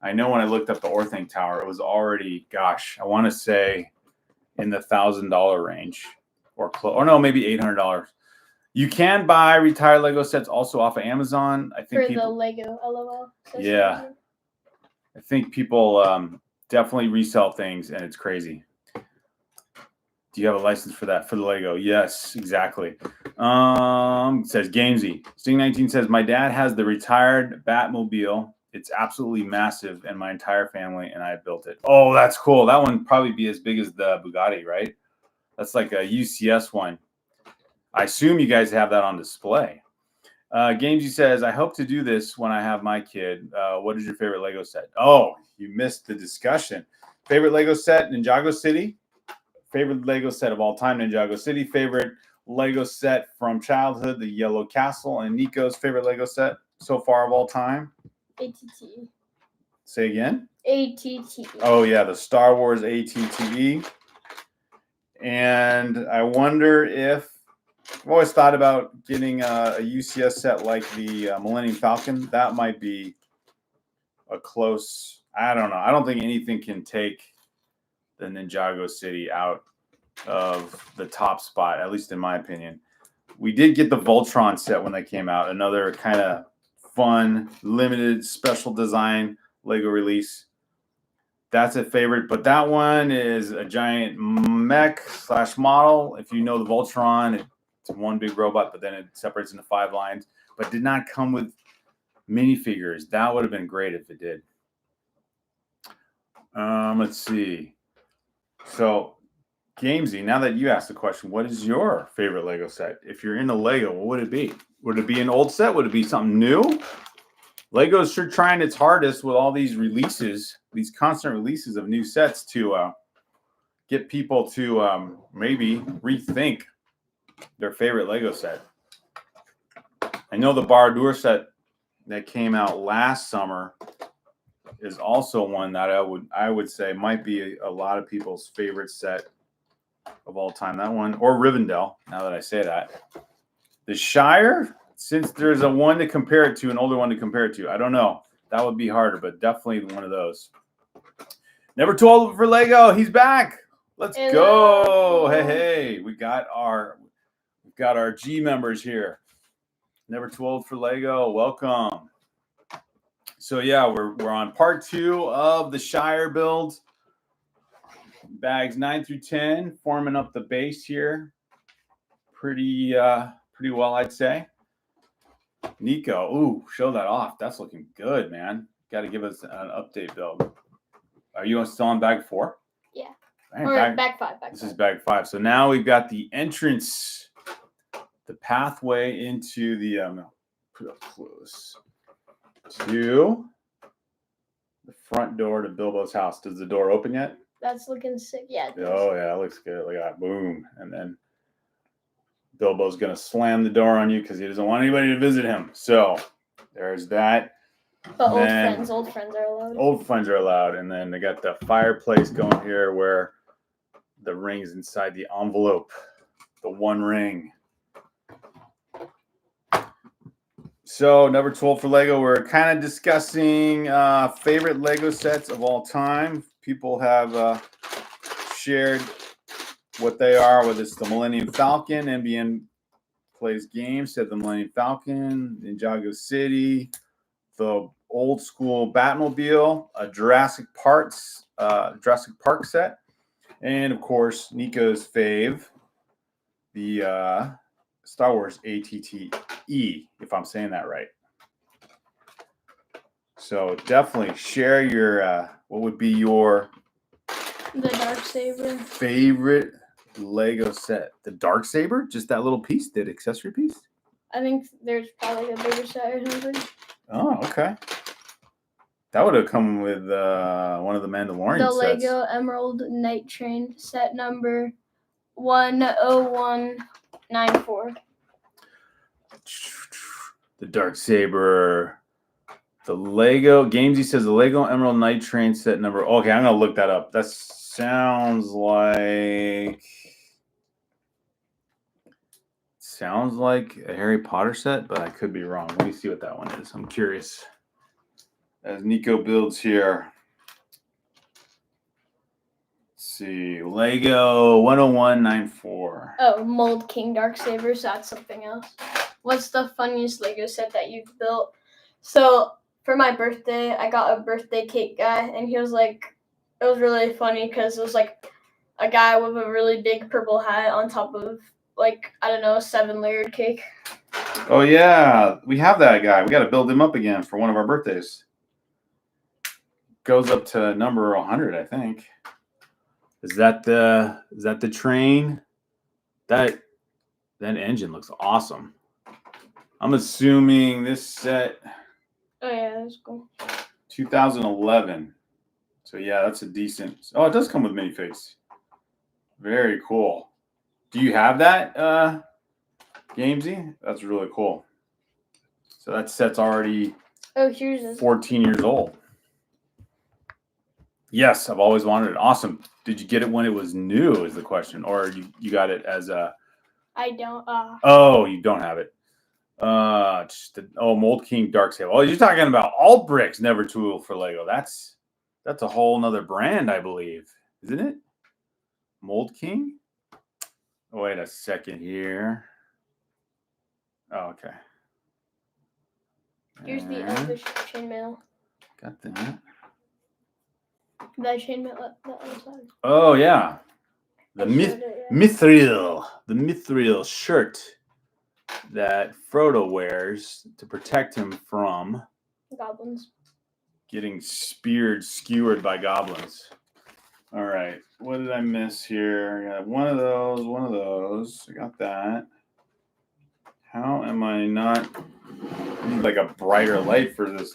I know when I looked up the Orthonc Tower, it was already, gosh, I want to say in the $1,000 range, or no, maybe $800. You can buy retired Lego sets also off of Amazon. I think the Lego LOL. Yeah, I think people definitely resell things, and it's crazy. Do you have a license for that for the Lego? Yes, exactly. It says Gamesy. Sting 19 says my dad has the retired Batmobile It's absolutely massive, and my entire family and I built it. Oh, that's cool. That one probably be as big as the Bugatti, right? That's like a UCS one. I assume you guys have that on display. Gamesy says, I hope to do this when I have my kid. What is your favorite Lego set? Oh, you missed the discussion. Favorite Lego set, Ninjago City. Favorite Lego set of all time, Ninjago City. Favorite Lego set from childhood, the Yellow Castle. And Nico's favorite Lego set so far of all time? ATT. Say again? ATT. Oh, yeah, the Star Wars ATTE. And I wonder if, I've always thought about getting a UCS set like the Millennium Falcon. That might be a close, I don't know. I don't think anything can take the Ninjago City out of the top spot, at least in my opinion. We did get the Voltron set when they came out. Another kind of fun, limited, special design Lego release. That's a favorite, but that one is a giant mech / model. If you know the Voltron, it's one big robot, but then it separates into 5 lines, but did not come with minifigures. That would have been great if it did. Let's see. So, Gamesy, now that you asked the question, what is your favorite Lego set? If you're into Lego, what would it be? Would it be an old set? Would it be something new? Lego's sure trying its hardest with all these releases, these constant releases of new sets to get people to maybe rethink their favorite Lego set. I know the Bar-Dur set that came out last summer is also one that I would say might be a lot of people's favorite set of all time. That one, or Rivendell, now that I say that. The Shire, since there's a one to compare it to, an older one to compare it to, I don't know. That would be harder, but definitely one of those. Never too old for Lego. He's back. Let's go. Hey, we got our G members here. Never too old for Lego. Welcome. So yeah, we're on part 2 of the Shire build. Bags 9 through 10, forming up the base here. Pretty well, I'd say. Nico, ooh, show that off. That's looking good, man. Got to give us an update build. Are you still on bag 4? Yeah. Right, or bag 5. This is bag 5. So now we've got the entrance, the pathway into the put up close to the front door to Bilbo's house. Does the door open yet? That's looking sick. Yeah. Oh yeah, it looks good. Look at that. Boom. And then Bilbo's gonna slam the door on you because he doesn't want anybody to visit him. So there's that. But old friends are allowed. Old friends are allowed. And then they got the fireplace going here where the ring is inside the envelope. The one ring. So, number 12 for Lego. We're kind of discussing favorite Lego sets of all time. People have shared what they are, whether it's the Millennium Falcon, NBN Plays Games said the Millennium Falcon, Ninjago City, the old school Batmobile, a Jurassic Park set, and of course Nico's fave, the Star Wars ATTE, if I'm saying that right. So definitely share your what would be your Darksaber favorite Lego set. The Darksaber, just that little piece, that accessory piece. I think there's probably a bigger set or something. Oh, okay. That would have come with one of the Mandalorian the sets. Lego Emerald Night Train set number 10194. The Darksaber. The Lego Gamesy says the Lego Emerald Night Train set number. Okay, I'm gonna look that up. That sounds like a Harry Potter set, but I could be wrong. Let me see what that one is. I'm curious. As Nico builds here. Let's see. Lego 10194. Oh, Mold King Darksaber, so that's something else. What's the funniest Lego set that you've built? So for my birthday, I got a birthday cake guy, and he was like, it was really funny because it was like a guy with a really big purple hat on top of like, I don't know, a 7-layered cake. Oh yeah, we have that guy. We got to build him up again for one of our birthdays. goes up to number 100, I think. Is that the train? That engine looks awesome. I'm assuming this set. Oh yeah, that's cool. 2011. So yeah, that's a decent. Oh, it does come with minifigs. Very cool. Do you have that, Gamesy? That's really cool. So that set's already Here's this. 14 years old. Yes, I've always wanted it. Awesome. Did you get it when it was new is the question. Or you got it as a... I don't. Oh, you don't have it. Mold King Dark Sable. Oh, you're talking about Alt Bricks Never Tool for Lego. That's a whole nother brand, I believe. Isn't it? Mold King? Oh, wait a second here. Oh, okay. Here's the other chainmail. Got that. That chainmail, the other side. Oh, yeah. The Mithril. The Mithril shirt that Frodo wears to protect him from goblins. Getting skewered by goblins. All right. What did I miss here? I got one of those. I got that. How am I not? I need like a brighter light for this.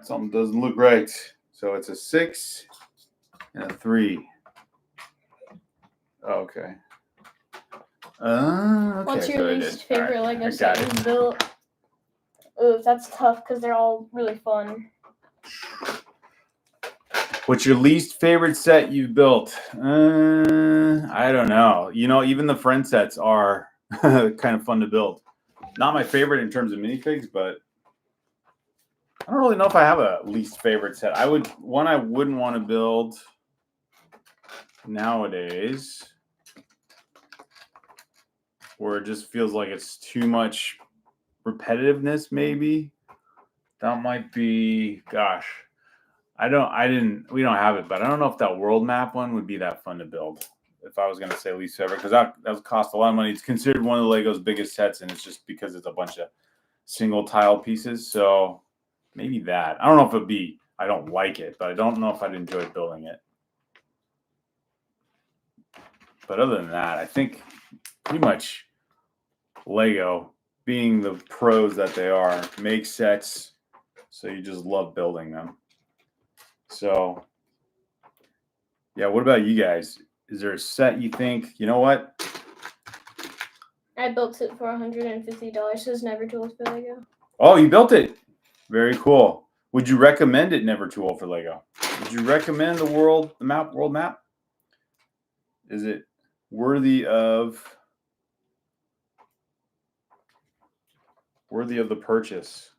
Something doesn't look right. So it's a 6 and a 3. Okay. Okay. What's your least favorite Lego set you've built? Ooh, that's tough because they're all really fun. What's your least favorite set you've built? I don't know. Even the friend sets are kind of fun to build. Not my favorite in terms of minifigs, but I don't really know if I have a least favorite set. I wouldn't want to build nowadays, where it just feels like it's too much repetitiveness, maybe. That might be, gosh. We don't have it, but I don't know if that world map one would be that fun to build. If I was going to say least favorite, because that would cost a lot of money. It's considered one of the Lego's biggest sets, and it's just because it's a bunch of single tile pieces. So maybe that. I don't know if it'd be, I don't like it, but I don't know if I'd enjoy building it. But other than that, I think pretty much Lego, being the pros that they are, make sets so you just love building them. So, yeah, what about you guys? Is there a set you think, you know what? I built it for $150. So it's Never Too Old for Lego. Oh, you built it. Very cool. Would you recommend it Never Too Old for Lego? Would you recommend the world map? Is it worthy of the purchase?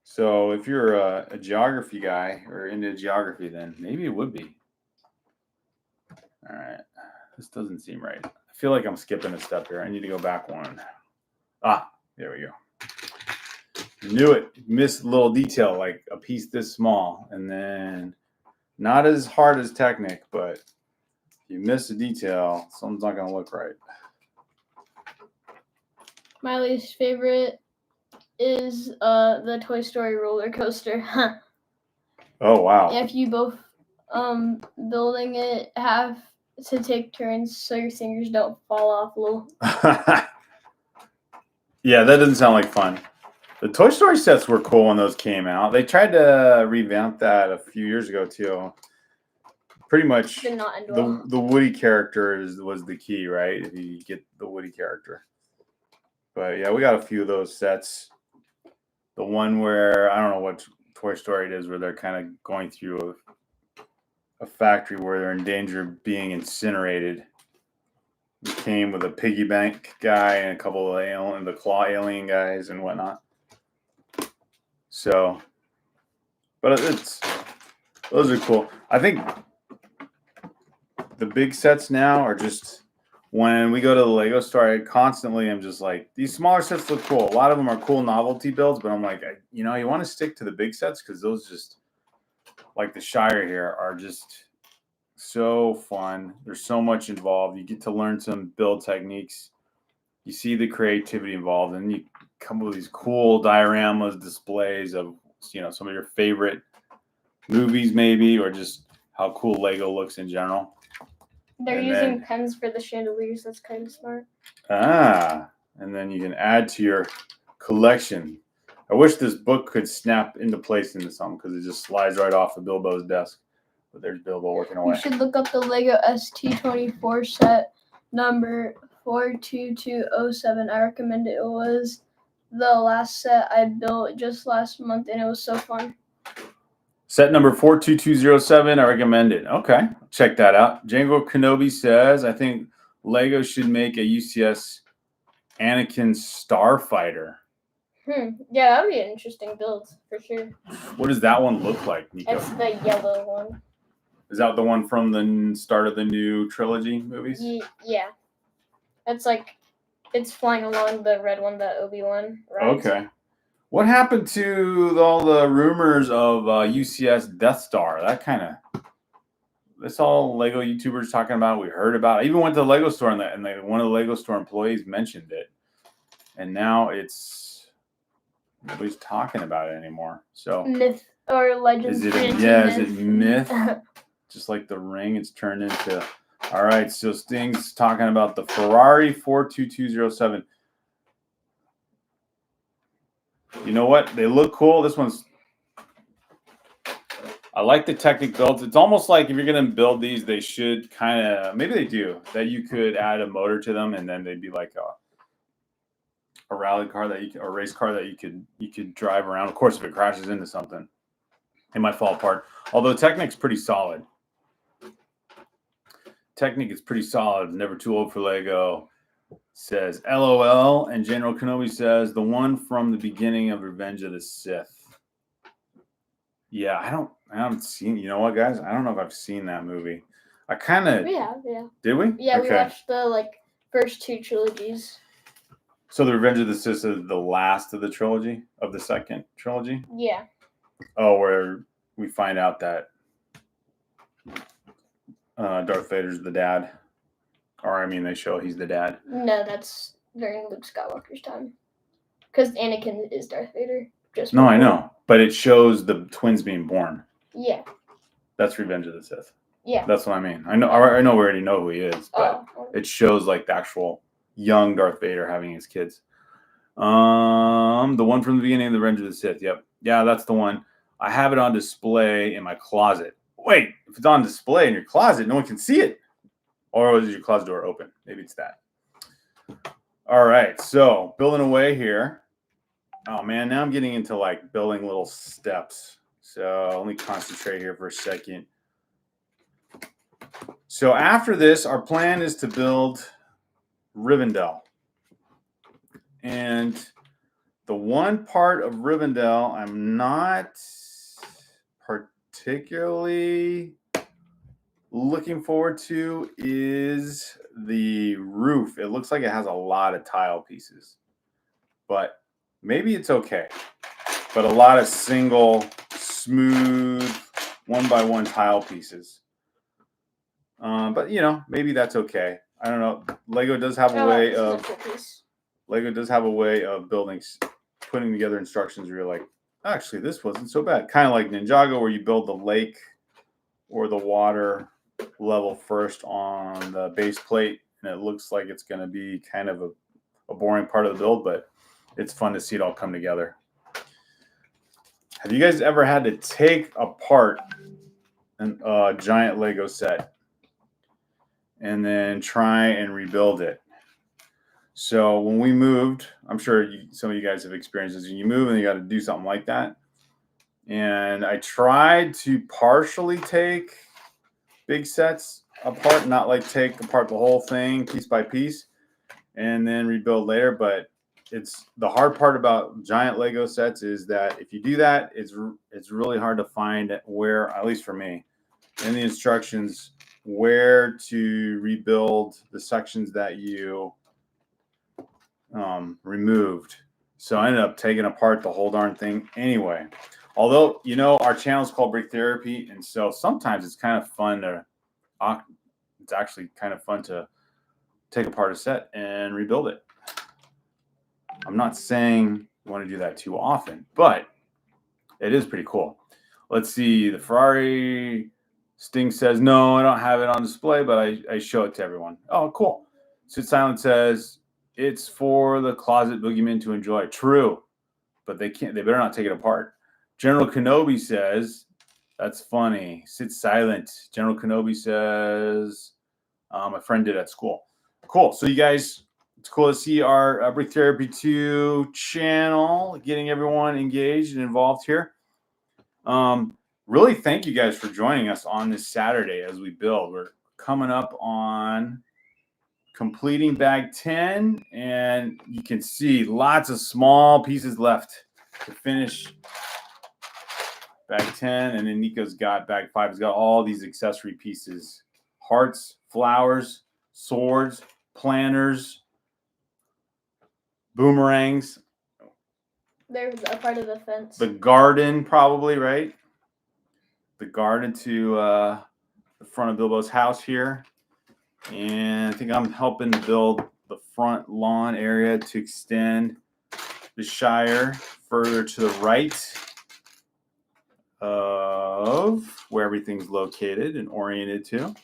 So if you're a geography guy or into geography, then maybe it would be. All right. This doesn't seem right. I feel like I'm skipping a step here. I need to go back one. There we go. Knew it. Missed a little detail, like a piece this small. And then not as hard as Technic, but if you miss a detail, something's not going to look right. My least favorite is the Toy Story roller coaster. Oh, wow. If you both building it have to take turns so your fingers don't fall off a little. Yeah, that doesn't sound like fun. The Toy Story sets were cool when those came out. They tried to revamp that a few years ago too. Pretty much the Woody character was the key, right? If you get the Woody character. But yeah, we got a few of those sets. The one where, I don't know what Toy Story it is, where they're kind of going through a factory where they're in danger of being incinerated. It came with a piggy bank guy and a couple of the claw alien guys and whatnot. So, but those are cool. I think the big sets now are just, when we go to the Lego store, I constantly am just like, these smaller sets look cool. A lot of them are cool novelty builds, but I'm like, you want to stick to the big sets because those just, like the Shire here, are just so fun. There's so much involved. You get to learn some build techniques. You see the creativity involved, and you come up with these cool dioramas, displays of some of your favorite movies maybe, or just how cool Lego looks in general. They're using pens for the chandeliers. That's kind of smart. And then you can add to your collection. I wish this book could snap into place into something because it just slides right off of Bilbo's desk. But there's Bilbo working away. You should look up the Lego ST24 set number 42207. I recommend it. It was the last set I built just last month, and it was so fun. Set number 42207. I recommend it. Okay, check that out. Django Kenobi says, I think Lego should make a UCS Anakin Starfighter. Yeah, that would be an interesting build for sure. What does that one look like, Nico? It's the yellow one. Is that the one from the start of the new trilogy movies? Yeah. It's flying along the red one that Obi-Wan rides. Okay. What happened to all the rumors of UCS Death Star? That's all Lego YouTubers talking about. We heard about it. I even went to the Lego store and one of the Lego store employees mentioned it. And now nobody's talking about it anymore. So myth or legend. Is it myth? Just like the ring, it's turned into. All right, so Sting's talking about the Ferrari 42207. You know what? They look cool. This one's. I like the Technic builds. It's almost like if you're going to build these, they should kind of. Maybe they do that. You could add a motor to them, and then they'd be like a rally car a race car that you could drive around. Of course, if it crashes into something, it might fall apart. Although Technic's pretty solid. Technic is pretty solid. Never too old for Lego. Says LOL. And General Kenobi says the one from the beginning of Revenge of the Sith. Yeah, I haven't seen. You know what, guys? I don't know if I've seen that movie. I kind of. We have, yeah. Did we? Yeah, okay. We watched the first two trilogies. So the Revenge of the Sith is the last of the trilogy of the second trilogy. Yeah. Oh, where we find out that Darth Vader's the dad. Or, I mean, they show he's the dad. No, that's during Luke Skywalker's time. Because Anakin is Darth Vader. No, I know. But it shows the twins being born. Yeah. That's Revenge of the Sith. Yeah. That's what I mean. I know we already know who he is. But it shows, like, the actual young Darth Vader having his kids. The one from the beginning of the Revenge of the Sith. Yep. Yeah, that's the one. I have it on display in my closet. Wait, if it's on display in your closet, no one can see it. Or is your closet door open? Maybe it's that. All right, so building away here. Oh, man, now I'm getting into, like, building little steps. So let me concentrate here for a second. So after this, our plan is to build Rivendell. And the one part of Rivendell I'm not particularly looking forward to is the roof. It looks like it has a lot of tile pieces, but maybe it's okay. But a lot of single, smooth, one-by-one tile pieces. But maybe that's okay. I don't know. Lego does have a way of building, putting together instructions where you're like, actually, this wasn't so bad. Kind of like Ninjago, where you build the lake or the water level first on the base plate, and it looks like it's going to be kind of a boring part of the build, but it's fun to see it all come together. Have you guys ever had to take apart a giant Lego set and then try and rebuild it? So when we moved, I'm sure some of you guys have experienced this. When you move and you got to do something like that. And I tried to partially take big sets apart, not like take apart the whole thing piece by piece and then rebuild later. But it's the hard part about giant Lego sets is that if you do that, it's really hard to find where, at least for me, in the instructions, where to rebuild the sections that you removed. So I ended up taking apart the whole darn thing anyway. Although, our channel is called Brick Therapy, and so sometimes it's kind of fun it's actually kind of fun to take apart a set and rebuild it. I'm not saying you want to do that too often, but It is pretty cool. Let's see. The Ferrari Sting says, no, I don't have it on display, but I show it to everyone. Oh, cool. Sid Silent says, it's for the closet boogeyman to enjoy. True, but they better not take it apart. General Kenobi says, that's funny. Sid Silent. General Kenobi says, my friend did at school. Cool. So you guys, it's cool to see our Brick Therapy 2 channel, getting everyone engaged and involved here. Really thank you guys for joining us on this Saturday as we build. We're coming up on completing bag 10, and you can see lots of small pieces left to finish bag 10. And then Nico's got bag 5. He's got all these accessory pieces: hearts, flowers, swords, planters, boomerangs. They're a part of the fence. The garden, probably, right? The garden to the front of Bilbo's house here. And I think I'm helping build the front lawn area to extend the Shire further to the right of where everything's located and oriented to.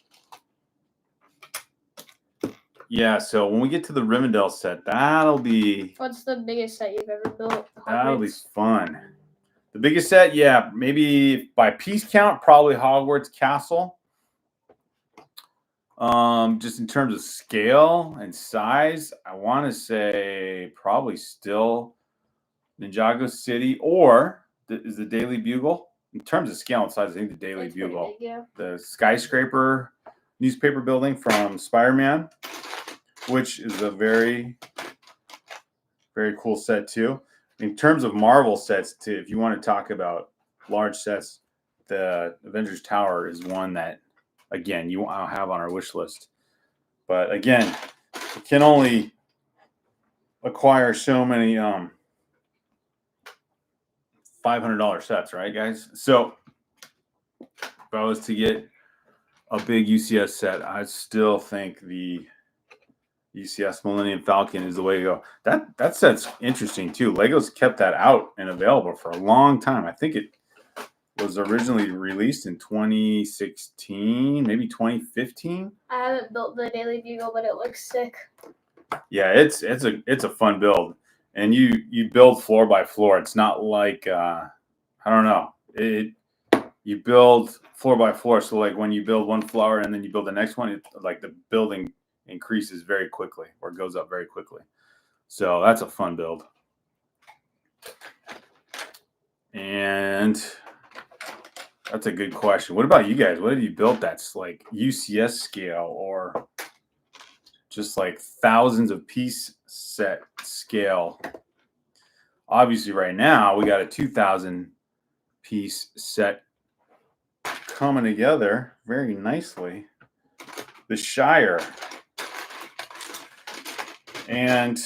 Yeah, so when we get to the Rivendell set, that'll be... What's the biggest set you've ever built? That'll be fun. The biggest set, yeah, maybe by piece count, probably Hogwarts Castle. Just in terms of scale and size, I want to say probably still Ninjago City, or is the Daily Bugle. In terms of scale and size, I think the Daily Bugle. Big, yeah. The skyscraper newspaper building from Spider-Man, which is a very, very cool set too. In terms of Marvel sets, too, if you want to talk about large sets, the Avengers Tower is one that, again, you want to have on our wish list. But again, you can only acquire so many $500 sets, right, guys? So if I was to get a big UCS set, I still think the UCS Millennium Falcon is the way to go. That set's interesting too. Lego's kept that out and available for a long time. I think it was originally released in 2016, maybe 2015. I haven't built the Daily Bugle, but it looks sick. Yeah, it's a fun build, and you build floor by floor. It's not like I don't know. You build floor by floor. So like when you build one floor and then you build the next one, it's like the building increases very quickly, or goes up very quickly. So that's a fun build. And that's a good question. What about you guys? What have you built that's like UCS scale, or just like thousands of piece set scale? Obviously right now we got a 2,000 piece set coming together very nicely. The Shire. And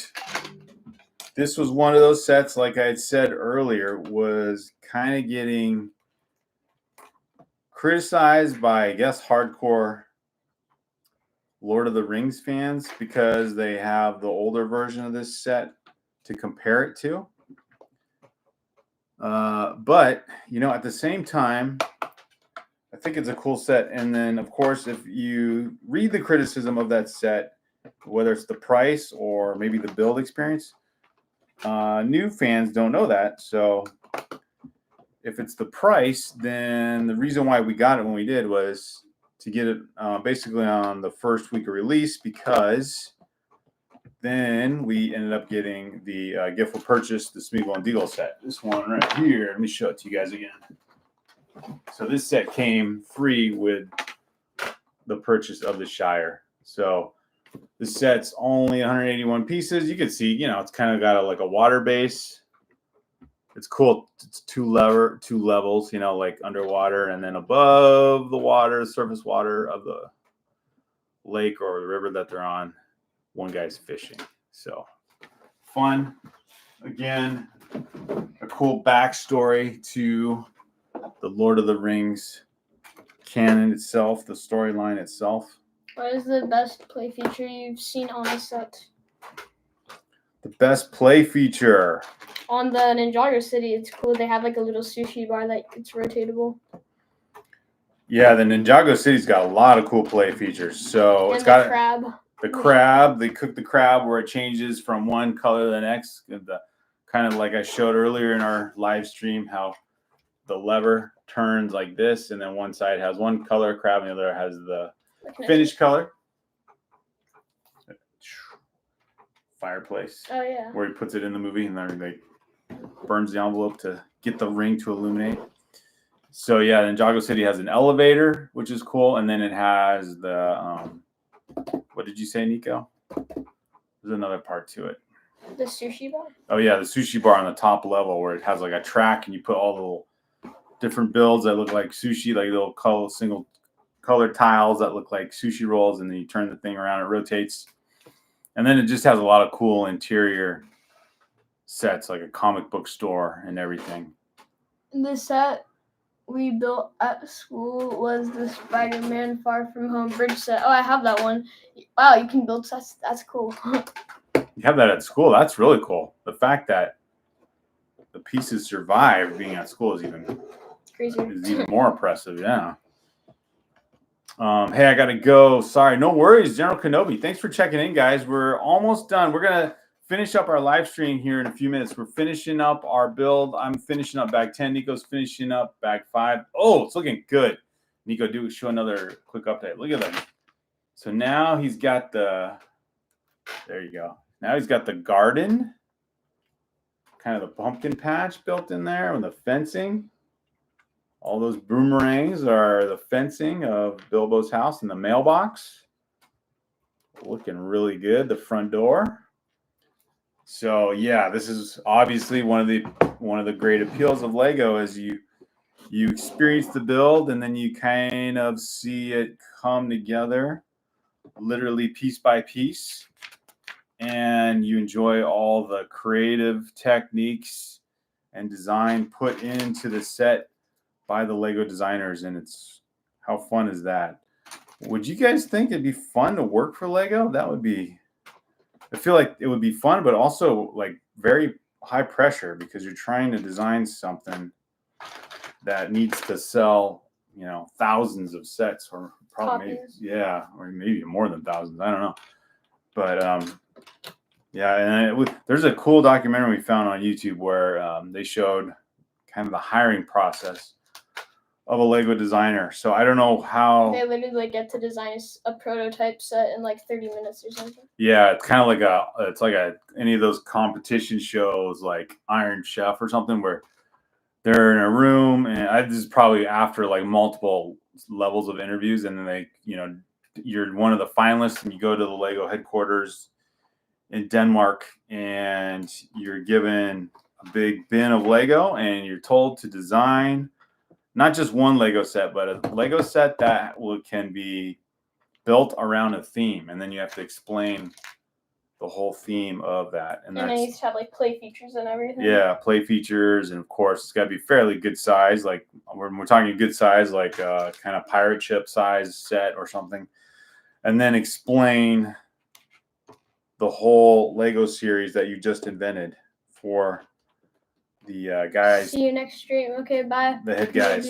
this was one of those sets, like I had said earlier, was kind of getting criticized by, I guess, hardcore Lord of the Rings fans because they have the older version of this set to compare it to. But, you know, at the same time, I think it's a cool set. And then, of course, if you read the criticism of that set, whether it's the price or maybe the build experience, new fans don't know that. So if it's the price, then the reason why we got it when we did was to get it basically on the first week of release, because then we ended up getting the gift for purchase, the Smeagol and Deagle set. This one right here. Let me show it to you guys again. So this set came free with the purchase of the Shire. So the set's only 181 pieces. You can see, you know, it's kind of got like a water base. It's cool. It's two levels, you know, like underwater, and then above the water, surface water of the lake or the river that they're on, one guy's fishing. So fun. Again, a cool backstory to the Lord of the Rings canon itself, the storyline itself. What is the best play feature you've seen on a set? The best play feature. On the Ninjago City, it's cool. They have like a little sushi bar that it's rotatable. Yeah, the Ninjago City's got a lot of cool play features. So And it's got crab. the crab. They cook the crab where it changes from one color to the next. The kind of like I showed earlier in our live stream, how the lever turns like this, and then one side has one color crab, and the other has the finished color. Fireplace. Oh yeah. Where he puts it in the movie, and then they burns the envelope to get the ring to illuminate. So yeah, Ninjago City has an elevator, which is cool, and then it has the what did you say, Nico? There's another part to it. The sushi bar? Oh yeah, the sushi bar on the top level where it has like a track, and you put all the little different builds that look like sushi, like little single colored tiles that look like sushi rolls, and then you turn the thing around, it rotates. And then it just has a lot of cool interior sets, like a comic book store and everything. The set we built at school was the Spider-Man Far From Home bridge set. Oh, I have that one. Wow, you can build sets. That's cool. You have that at school. That's really cool. The fact that the pieces survived being at school is even more impressive. Yeah. Hey, I got to go. Sorry. No worries. General Kenobi. Thanks for checking in, guys. We're almost done. We're going to finish up our live stream here in a few minutes. We're finishing up our build. I'm finishing up bag 10. Nico's finishing up bag 5. Oh, it's looking good. Nico, show another quick update. Look at that. So now he's got there you go. Now he's got the garden, kind of the pumpkin patch built in there with the fencing. All those boomerangs are the fencing of Bilbo's house and the mailbox. Looking really good. The front door. So yeah, this is obviously one of the great appeals of Lego is you experience the build and then you kind of see it come together, literally piece by piece, and you enjoy all the creative techniques and design put into the set by the Lego designers, and it's how fun is that? Would you guys think it'd be fun to work for Lego? That would be, I feel like it would be fun, but also like very high pressure because you're trying to design something that needs to sell, thousands of sets or probably or maybe more than thousands. I don't know, but yeah, and there's a cool documentary we found on YouTube where they showed kind of the hiring process of a Lego designer. So I don't know how they literally get to design a prototype set in like 30 minutes or something. Yeah, it's kind of like any of those competition shows like Iron Chef or something where they're in a room, and this is probably after like multiple levels of interviews, and then they, you're one of the finalists and you go to the Lego headquarters in Denmark and you're given a big bin of Lego and you're told to design not just one Lego set, but a Lego set that can be built around a theme, and then you have to explain the whole theme of that. And they used to have like play features and everything. Yeah, play features, and of course it's got to be fairly good size. Like when we're talking good size, like kind of pirate ship size set or something, and then explain the whole Lego series that you just invented for the guys. See you next stream. Okay, bye. The head guys.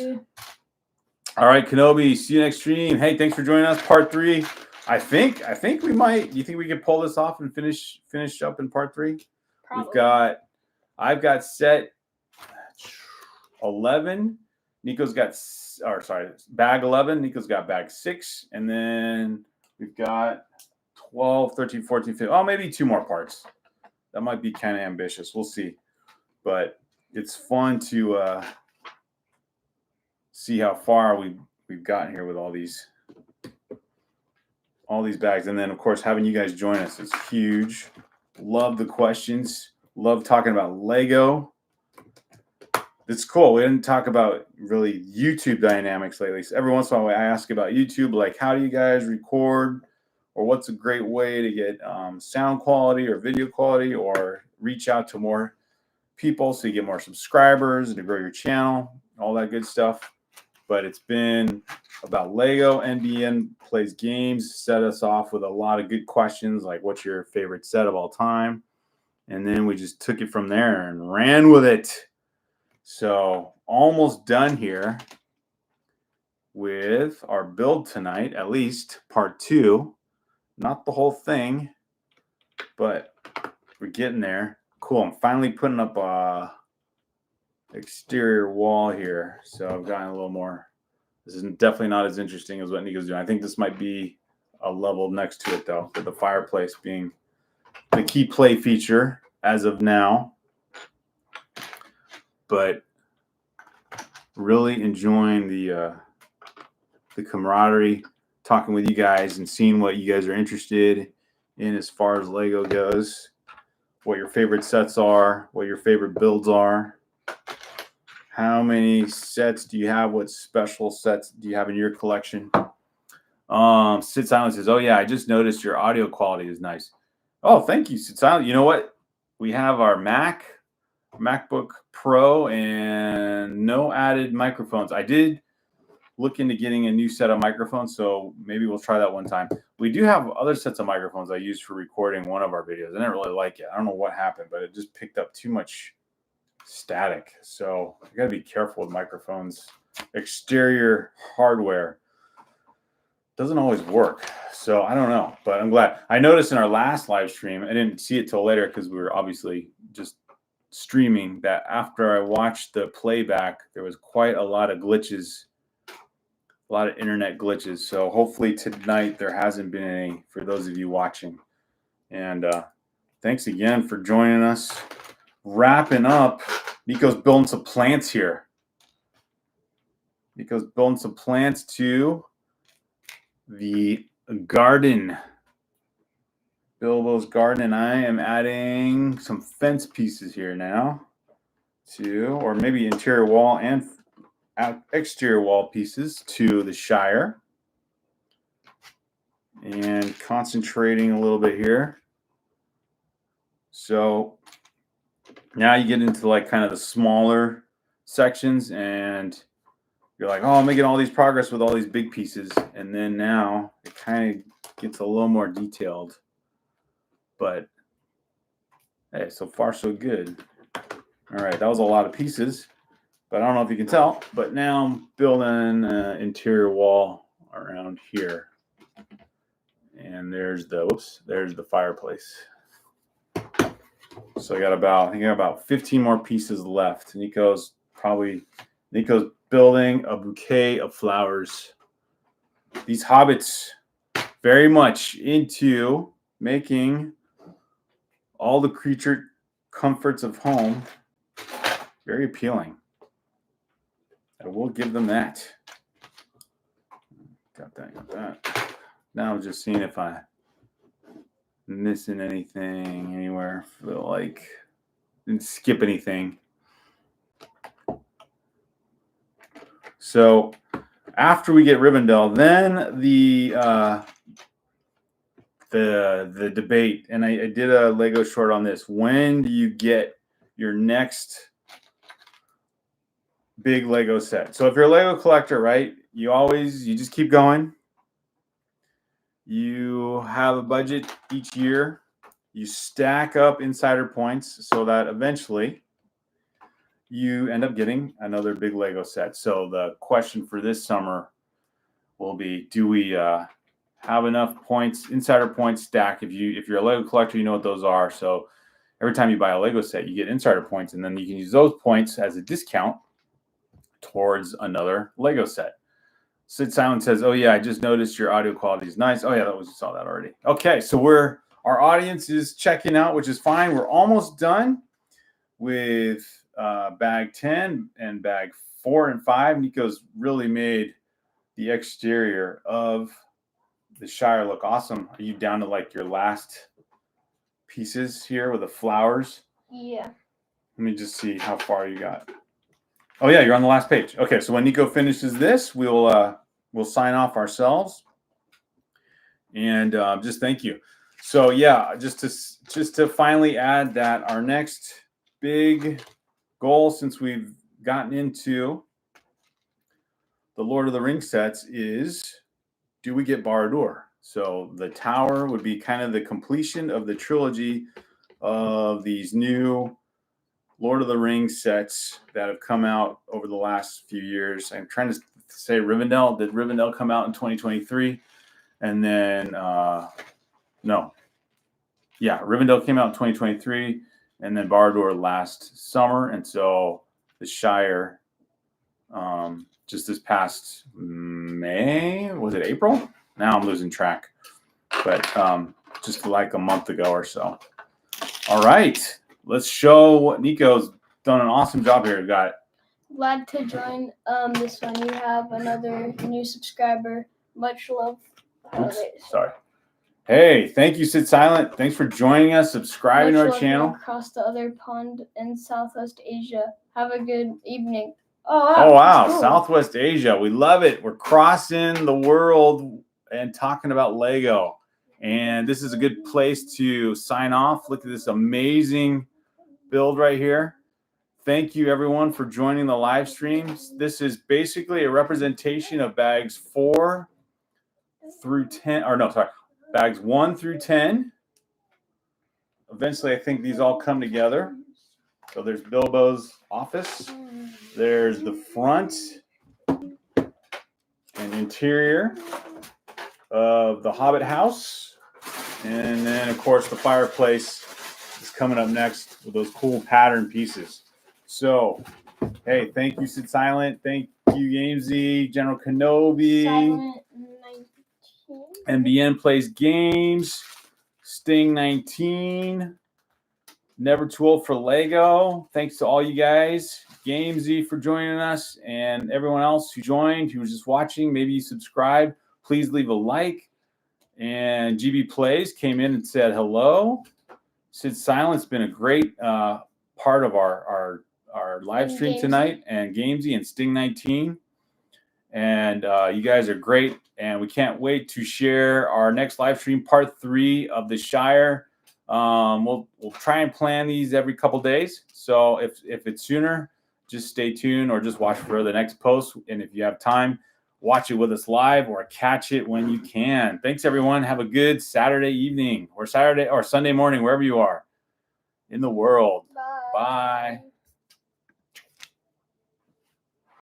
All right, Kenobi. See you next stream. Hey, thanks for joining us. Part 3. I think we might. Do you think we could pull this off and finish up in part 3? Probably. I've got set 11. Nico's got, bag 11. Nico's got bag 6, and then we've got 12, 13, 14, 15. Oh, maybe 2 more parts. That might be kind of ambitious. We'll see. But it's fun to see how far we've gotten here with all these bags. And then, of course, having you guys join us is huge. Love the questions. Love talking about Lego. It's cool. We didn't talk about really YouTube dynamics lately. So every once in a while, I ask about YouTube, like how do you guys record, or what's a great way to get sound quality or video quality, or reach out to more people so you get more subscribers and to grow your channel, all that good stuff. But it's been about Lego. NBN Plays Games set us off with a lot of good questions, like what's your favorite set of all time? And then we just took it from there and ran with it. So almost done here with our build tonight, at least part 2. Not the whole thing, but we're getting there. Cool. I'm finally putting up a exterior wall here. So I've gotten a little more. This is definitely not as interesting as what Nico's doing. I think this might be a level next to it, though, with the fireplace being the key play feature as of now. But really enjoying the camaraderie, talking with you guys and seeing what you guys are interested in as far as Lego goes, what your favorite sets are, what your favorite builds are. How many sets do you have? What special sets do you have in your collection? Sid Silent says, oh yeah, I just noticed your audio quality is nice. Oh, thank you, Sid Silent. You know what? We have our MacBook Pro and no added microphones. I did look into getting a new set of microphones, so maybe we'll try that one time. We do have other sets of microphones I used for recording one of our videos. I didn't really like it. I don't know what happened, but it just picked up too much static. So you got to be careful with microphones. Exterior hardware doesn't always work. So I don't know, but I'm glad. I noticed in our last live stream, I didn't see it till later because we were obviously just streaming, that after I watched the playback, there was quite a lot of glitches, a lot of internet glitches. So hopefully tonight there hasn't been any for those of you watching. And thanks again for joining us. Wrapping up, Nico's building some plants here. Nico's building some plants to the garden. Bilbo's garden, and I am adding some fence pieces here now to, or maybe interior wall and exterior wall pieces to the Shire. And concentrating a little bit here. So now you get into like kind of the smaller sections and you're like, oh, I'm making all these progress with all these big pieces. And then now it kind of gets a little more detailed. But hey, so far so good. All right, that was a lot of pieces, but I don't know if you can tell. But now I'm building an interior wall around here. And there's the, there's the fireplace. So I got about 15 more pieces left. Nico's building a bouquet of flowers. These hobbits very much into making all the creature comforts of home very appealing. I will give them that. Got that. Now I'm just seeing if I'm missing anything anywhere. Feel like didn't skip anything. So after we get Rivendell, then the debate, and I did a Lego short on this. When do you get your next big Lego set? So if you're a Lego collector, right, you just keep going. You have a budget each year. You stack up insider points so that eventually you end up getting another big Lego set. So the question for this summer will be, do we have enough points, insider points stack? If you're a Lego collector, you know what those are. So every time you buy a Lego set, you get insider points, and then you can use those points as a discount towards another Lego set. Sid Silent says, oh yeah, I just noticed your audio quality is nice. Oh yeah, saw that already. Okay, so our audience is checking out, which is fine. We're almost done with bag 10 and bag 4 and 5. Nico's really made the exterior of the Shire look awesome. Are you down to like your last pieces here with the flowers? Yeah. Let me just see how far you got. Oh yeah, you're on the last page. Okay, so when Nico finishes this, we'll sign off ourselves. And just thank you. So yeah, just to finally add that our next big goal, since we've gotten into the Lord of the Rings sets, is, do we get Barad-dûr? So the tower would be kind of the completion of the trilogy of these new Lord of the Rings sets that have come out over the last few years. I'm trying to say Rivendell. Did Rivendell come out in 2023? And then, no. Yeah, Rivendell came out in 2023, and then Barad-dûr last summer. And so the Shire, just this past May, was it April? Now I'm losing track. But just like a month ago or so. All right, let's show what Nico's done an awesome job here. We've got Glad to join this one. You have another new subscriber. Much love. Oops, sorry. Hey, thank you, Sit Silent. Thanks for joining us, subscribing to our channel. Across the other pond in Southwest Asia. Have a good evening. Oh, wow. Cool. Southwest Asia. We love it. We're crossing the world and talking about Lego. And this is a good place to sign off. Look at this amazing build right here. Thank you, everyone, for joining the live streams. This is basically a representation of bags 4 through 10, or no, sorry, bags 1 through 10. Eventually, I think these all come together. So there's Bilbo's office. There's the front and interior of the Hobbit house. And then, of course, the fireplace is coming up next with those cool pattern pieces. So, hey, thank you, Sit Silent. Thank you, Gamesy, General Kenobi. Silent 19. MBN plays games. Sting 19. Never Too Old for Lego. Thanks to all you guys. Gamesy for joining us, and everyone else who joined, who was just watching. Maybe you subscribe. Please leave a like. And GB Plays came in and said hello. Sit Silent's been a great part of our live stream tonight, and Gamesy and Sting 19. And you guys are great, and we can't wait to share our next live stream, part 3 of the Shire. We'll try and plan these every couple days. So if it's sooner, just stay tuned or just watch for the next post. And if you have time, watch it with us live or catch it when you can. Thanks, everyone. Have a good Saturday evening or Saturday or Sunday morning, wherever you are in the world. Bye. Bye.